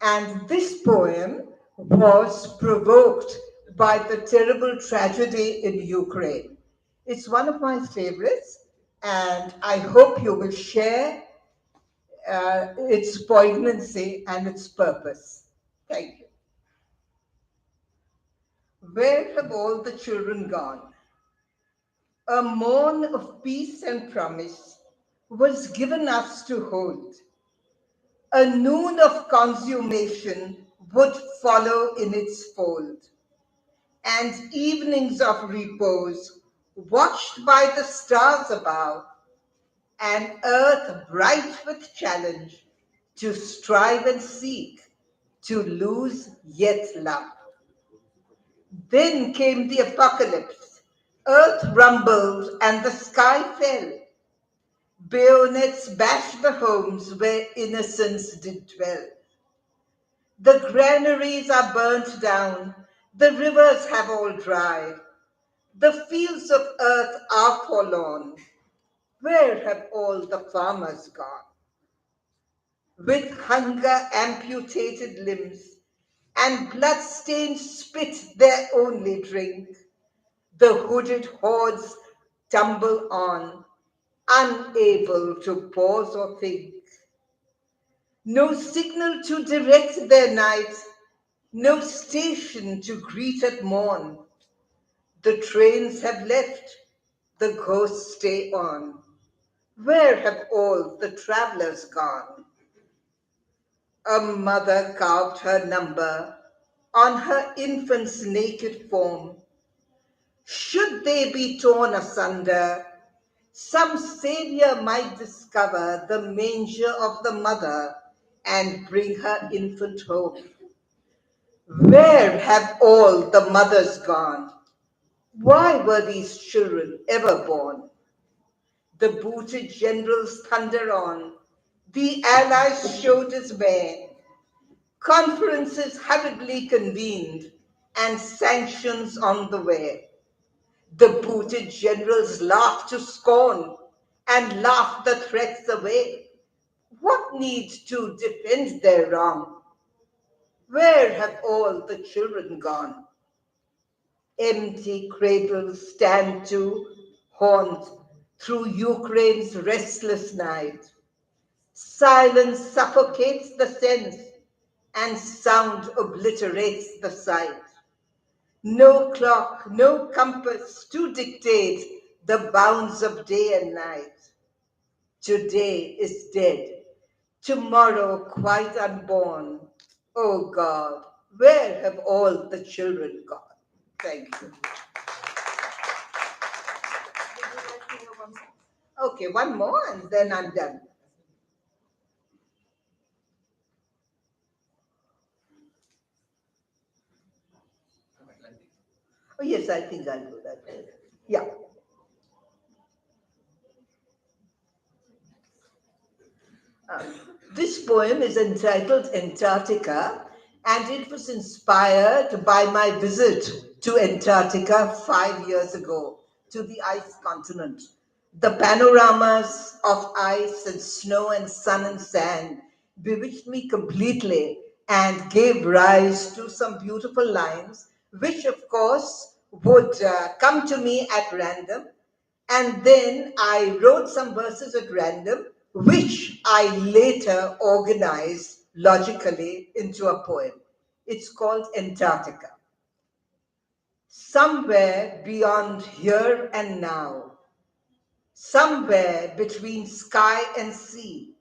And this poem was provoked by the terrible tragedy in Ukraine. It's one of my favorites, and I hope you will share its poignancy and its purpose. Thank you. Where have all the children gone? A morn of peace and promise was given us to hold. A noon of consummation would follow in its fold, and evenings of repose watched by the stars above, and earth bright with challenge to strive and seek, to lose yet love. Then came the apocalypse. Earth rumbled and the sky fell. Bayonets bashed the homes where innocence did dwell. The granaries are burnt down, the rivers have all dried. The fields of earth are forlorn. Where have all the farmers gone? With hunger amputated limbs and blood-stained spit their only drink, the hooded hordes tumble on, unable to pause or think. No signal to direct their night, no station to greet at morn. The trains have left, the ghosts stay on. Where have all the travelers gone? A mother carved her number on her infant's naked form. Should they be torn asunder, some savior might discover the manger of the mother and bring her infant home. Where have all the mothers gone? Why were these children ever born? The booted generals thunder on. The allies show dismay. Conferences hurriedly convened and sanctions on the way. The booted generals laugh to scorn and laugh the threats away. What need to defend their wrong? Where have all the children gone? Empty cradles stand to haunt through Ukraine's restless night. Silence suffocates the sense and sound obliterates the sight. No clock, no compass to dictate the bounds of day and night. Today is dead, tomorrow quite unborn. Oh God, where have all the children gone? Thank you. Okay, one more and then I'm done. Oh yes, I think I'll do that. Yeah. This poem is entitled Antarctica, and it was inspired by my visit to Antarctica 5 years ago, to the ice continent. The panoramas of ice and snow and sun and sand bewitched me completely and gave rise to some beautiful lines, which of course would come to me at random. And then I wrote some verses at random, which I later organized logically into a poem. It's called Antarctica. Somewhere beyond here and now, somewhere between sky and sea,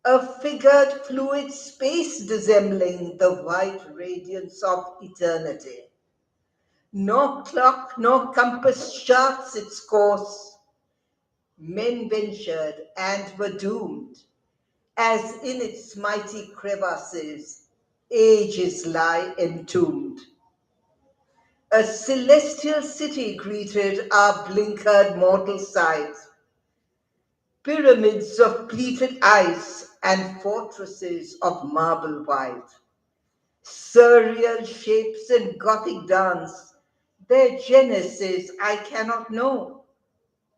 a figured fluid space dissembling the white radiance of eternity. No clock, no compass charts its course. Men ventured and were doomed, as in its mighty crevasses, ages lie entombed. A celestial city greeted our blinkered mortal sight. Pyramids of pleated ice and fortresses of marble white. Surreal shapes in Gothic dance, their genesis I cannot know.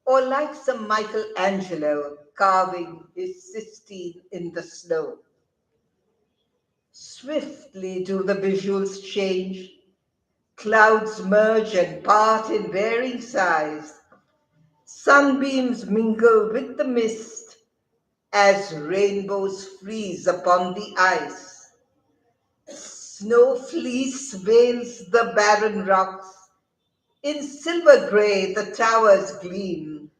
Or like some Michelangelo carving his Sistine in the snow. Swiftly do the visuals change, clouds merge and part in varying size. Sunbeams mingle with the mist as rainbows freeze upon the ice. Snow fleece veils the barren rocks. In silver grey the towers gleam.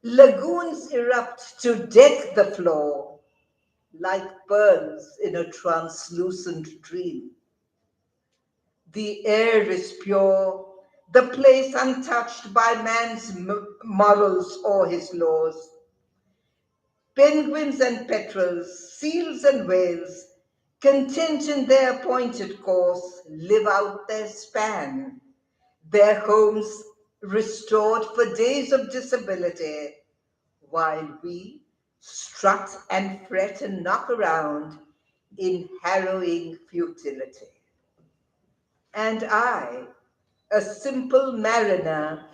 Lagoons erupt to deck the floor like pearls in a translucent dream. The air is pure, the place untouched by man's morals or his laws. Penguins and petrels, seals and whales, content in their appointed course, live out their span, their homes restored for days of disability, while we strut and fret and knock around in harrowing futility. And I, a simple mariner,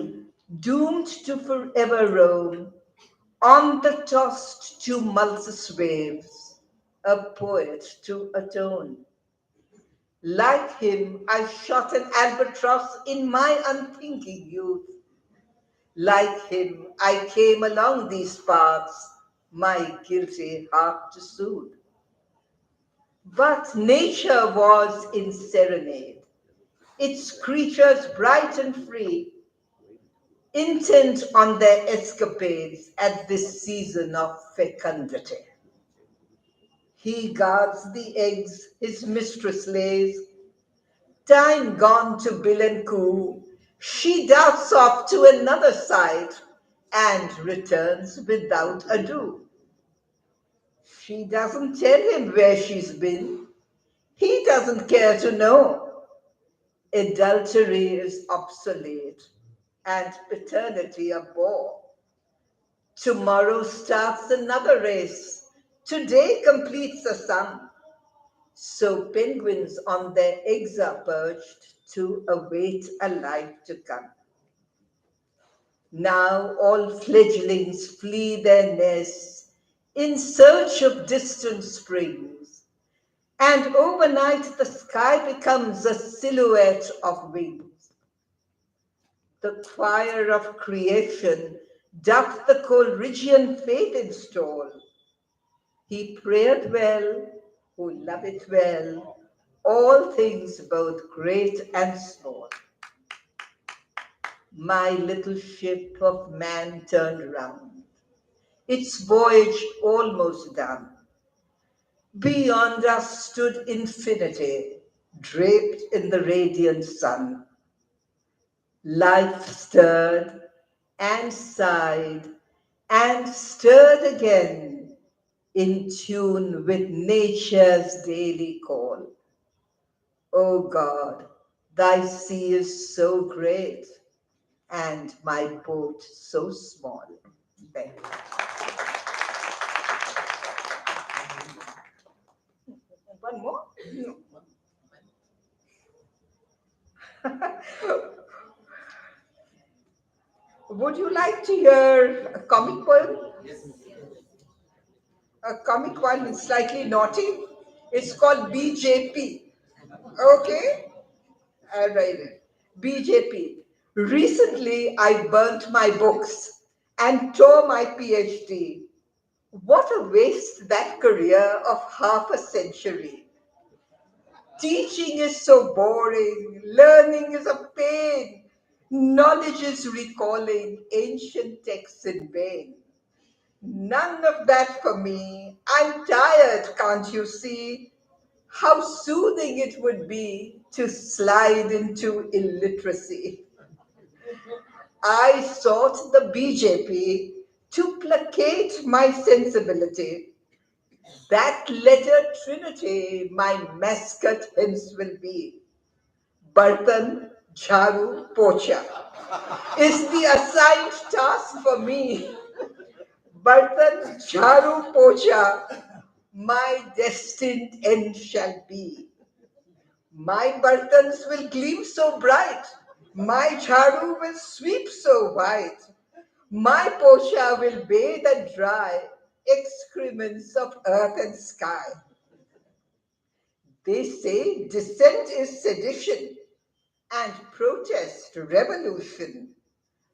doomed to forever roam, on the tossed tumultuous waves, a poet to atone. Like him, I shot an albatross in my unthinking youth. Like him, I came along these paths, my guilty heart to soothe. But nature was in serenade, its creatures bright and free, intent on their escapades at this season of fecundity. He guards the eggs his mistress lays. Time gone to bill and coo, she darts off to another site and returns without ado. She doesn't tell him where she's been. He doesn't care to know. Adultery is obsolete and paternity a bore. Tomorrow starts another race. Today completes the sun. So penguins on their eggs are perched to await a life to come. Now all fledglings flee their nests in search of distant springs, and overnight the sky becomes a silhouette of wings. The choir of creation doth the Coleridgean faith install. He prayeth well, who loveth well, all things both great and small. My little ship of man turned round, its voyage almost done. Beyond us stood infinity, draped in the radiant sun. Life stirred and sighed and stirred again, in tune with nature's daily call. O God, thy sea is so great, and my boat so small. Thank you. One more? No. Would you like to hear a comic poem? Yes. A comic one is slightly naughty. It's called BJP. Okay? All right. BJP. Recently, I burnt my books and tore my PhD. What a waste that career of half a century. Teaching is so boring, learning is a pain, knowledge is recalling ancient texts in vain. None of that for me. I'm tired, can't you see? How soothing it would be to slide into illiteracy. I sought the BJP to placate my sensibility. That letter trinity my mascot hence will be. Bartan, Jharu, Pocha is the assigned task for me. Bartan, Jharu, Pocha, my destined end shall be. My bartans will gleam so bright, my jharu will sweep so white, my posha will bathe and dry excrements of earth and sky. They say dissent is sedition and protest revolution.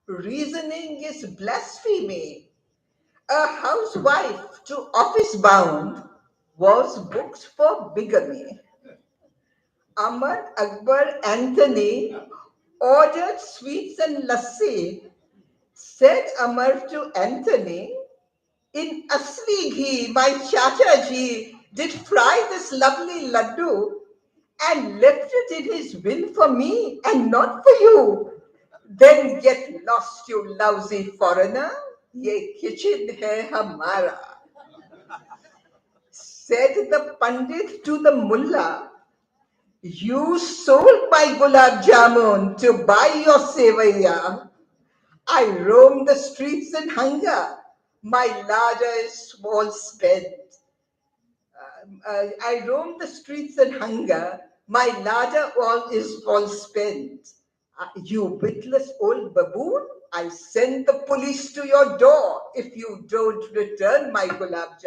Reasoning is blasphemy. A housewife to office bound was booked for bigamy. Ahmad Akbar Anthony ordered sweets and lassi. Said Amar to Anthony, in asli ghee, my chacha ji did fry this lovely laddu and left it in his will for me and not for you. Then get lost, you lousy foreigner. Ye kitchen hai hamara. Said the Pandit to the Mullah, you sold my gulab jamun to buy your sevaiya. I roam the streets in hunger. My larder is small spent. I roam the streets in hunger. My larder is all spent. You witless old baboon, I send the police to your door if you don't return my gulab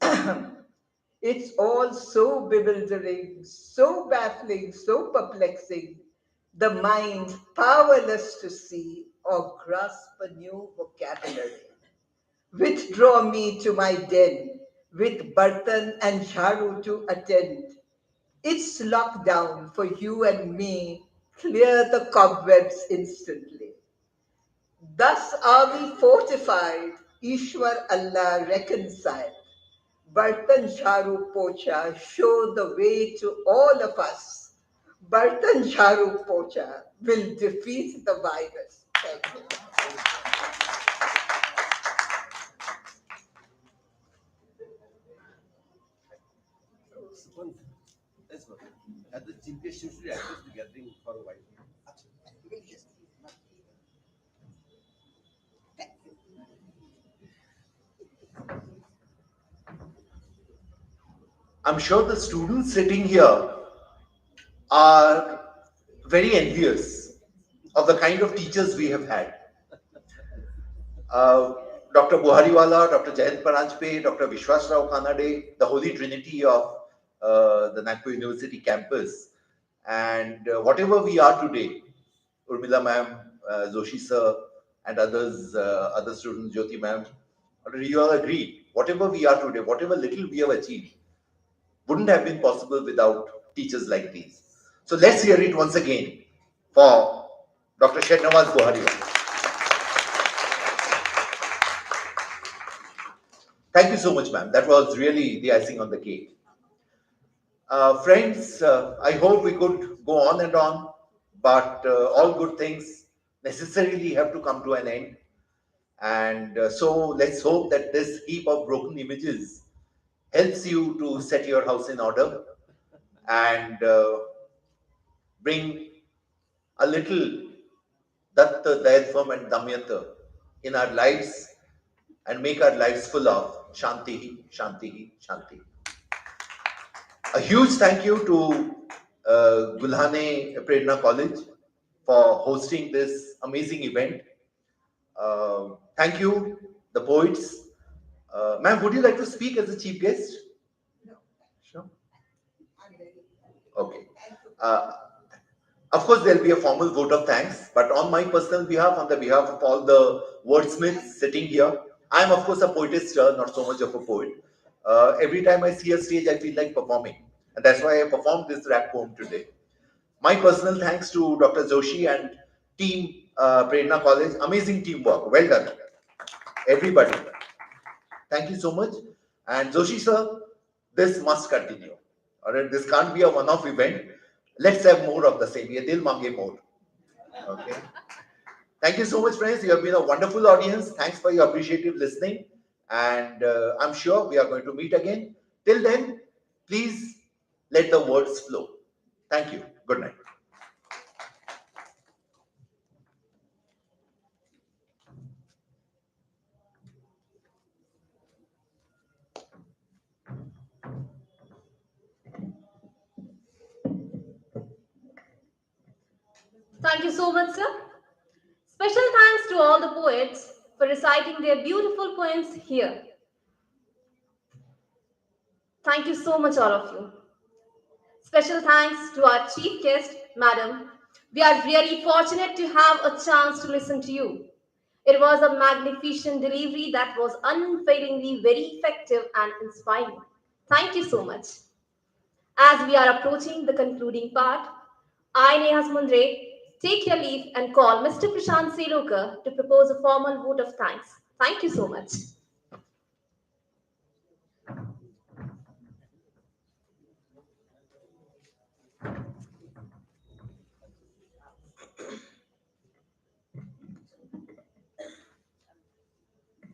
jamun. It's all so bewildering, so baffling, so perplexing. The mind powerless to see or grasp a new vocabulary. Withdraw me to my den with bartan and jharu to attend. It's lockdown for you and me. Clear the cobwebs instantly. Thus are we fortified, Ishwar Allah reconciled. Bartan Jharu Pocha show the way to all of us. Bartan Jharu Pocha will defeat the virus. Thank you. As the chief guest, you should address the gathering for a while. I'm sure the students sitting here are very envious of the kind of teachers we have had. Dr. Buhariwala, Dr. Jayant Paranjpe, Dr. Vishwas Rao Khanade, the holy trinity of the Nagpur University campus. And whatever we are today, Urmila ma'am, Joshi sir, and others, other students, Jyoti ma'am, you all agree, whatever we are today, whatever little we have achieved, wouldn't have been possible without teachers like these. So let's hear it once again for Dr. Shahnawaz Buhariwala. Thank you so much, ma'am. That was really the icing on the cake. Friends, I hope we could go on and on, but all good things necessarily have to come to an end. And so let's hope that this heap of broken images helps you to set your house in order and bring a little Datta, Dayatvam and Damyata in our lives and make our lives full of Shanti, Shanti, Shanti. A huge thank you to Gulhane Prerna College for hosting this amazing event. Thank you, the poets. Ma'am, would you like to speak as a chief guest? No. Sure. Okay. Of course, there'll be a formal vote of thanks, but on my personal behalf, on the behalf of all the wordsmiths sitting here, I'm of course a poetess, not so much of a poet. Every time I see a stage, I feel like performing, and that's why I performed this rap poem today. My personal thanks to Dr. Joshi and team Prerna College. Amazing teamwork. Well done, everybody. Thank you so much. And Joshi sir, this must continue. All right, this can't be a one-off event. Let's have more of the same. Ye dil mange more. Okay. Thank you so much, friends. You have been a wonderful audience. Thanks for your appreciative listening. And I'm sure we are going to meet again. Till then, please let the words flow. Thank you. Good night. Thank you so much, sir. Special thanks to all the poets for reciting their beautiful poems here. Thank you so much, all of you. Special thanks to our chief guest, Madam. We are really fortunate to have a chance to listen to you. It was a magnificent delivery that was unfailingly very effective and inspiring. Thank you so much. As we are approaching the concluding part, I, Neha Mundre, take your leave and call Mr. Prashant Selokar to propose a formal vote of thanks. Thank you so much.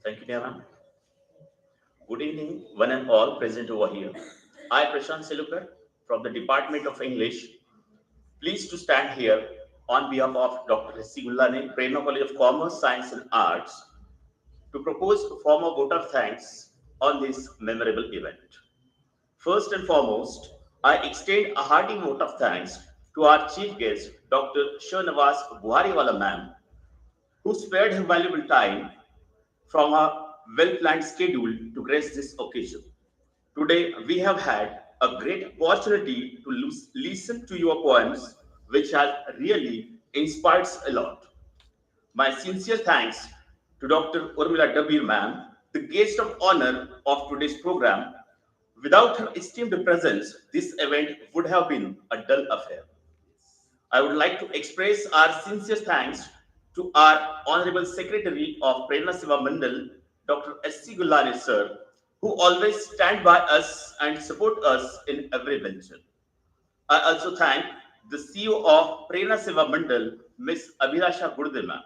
Thank you, Neha. Good evening, one and all present over here. I, Prashant Selukar, from the Department of English, pleased to stand here on behalf of Dr. Hessi Gullane, Prerna College of Commerce, Science and Arts, to propose a formal vote of thanks on this memorable event. First and foremost, I extend a hearty vote of thanks to our chief guest, Dr. Shahnawaz Buhariwala ma'am, who spared her valuable time from a well-planned schedule to grace this occasion. Today, we have had a great opportunity to listen to your poems, which has really inspired us a lot. My sincere thanks to Dr. Urmila Dabir ma'am, the guest of honor of today's program. Without her esteemed presence, this event would have been a dull affair. I would like to express our sincere thanks to our Honorable Secretary of Prerna Seva Mandal, Dr. S.C. Gullane sir, who always stand by us and support us in every venture. I also thank the CEO of Prerna Seva Mandal, Ms. Abhilasha Gurdema.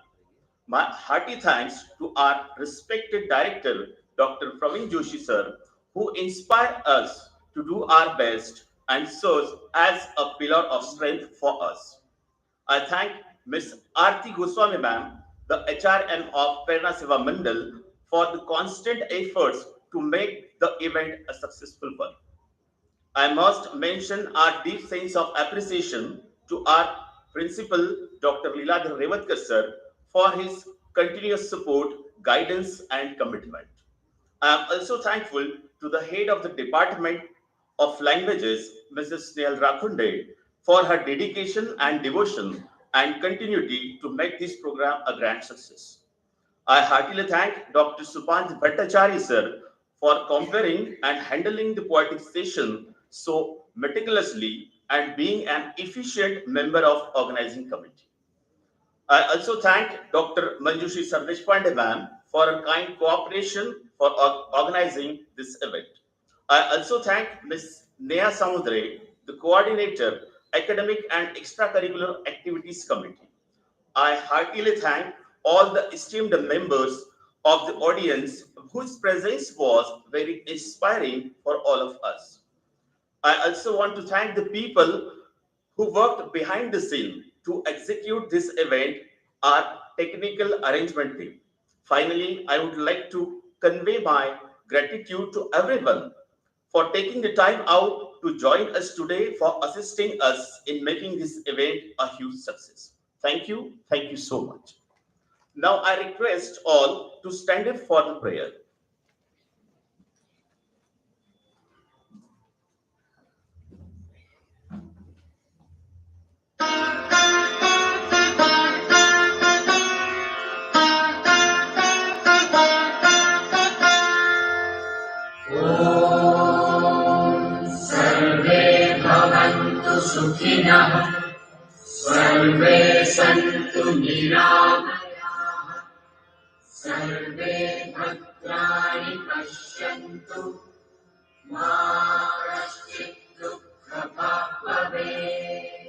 My hearty thanks to our respected director, Dr. Praveen Joshi sir, who inspire us to do our best and serves as a pillar of strength for us. I thank Ms. Aarti Goswami ma'am, the HRM of Prerna Seva Mandal, for the constant efforts to make the event a successful one. I must mention our deep sense of appreciation to our principal, Dr. Leeladhar Revatkar sir, for his continuous support, guidance, and commitment. I am also thankful to the head of the Department of Languages, Mrs. Snehal Rakhunde, for her dedication and devotion and continuity to make this program a grand success. I heartily thank Dr. Supant Bhattacharya sir for comparing and handling the poetic session so meticulously and being an efficient member of organizing committee. I also thank Dr. Manjushri Sardeshpande ma'am for her kind cooperation for organizing this event. I also thank Ms. Neha Samudre, the coordinator, academic and extracurricular activities committee. I heartily thank all the esteemed members of the audience whose presence was very inspiring for all of us. I also want to thank the people who worked behind the scene to execute this event, our technical arrangement team. Finally, I would like to convey my gratitude to everyone for taking the time out to join us today for assisting us in making this event a huge success. Thank you so much. Now I request all to stand up for the prayer. सर्वे भवन्तु सुखिनः सर्वे सन्तु निरामयाः सर्वे भद्राणि पश्यन्तु मा कश्चित् दुःखभाग् भवेत्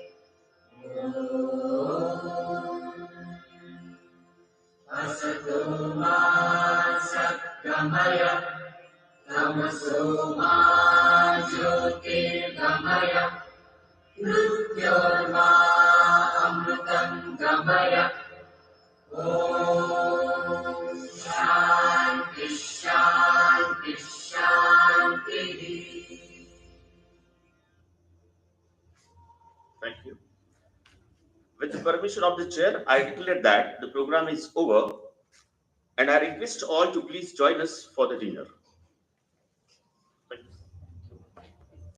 असतो मा सद्गमय तमसो मा ज्योतिर्गमय मृत्योर्मा अमृतं गमय ॐ शान्ति शान्ति शान्तिः. Thank you. With the permission of the chair, I declare that the program is over and I request all to please join us for the dinner.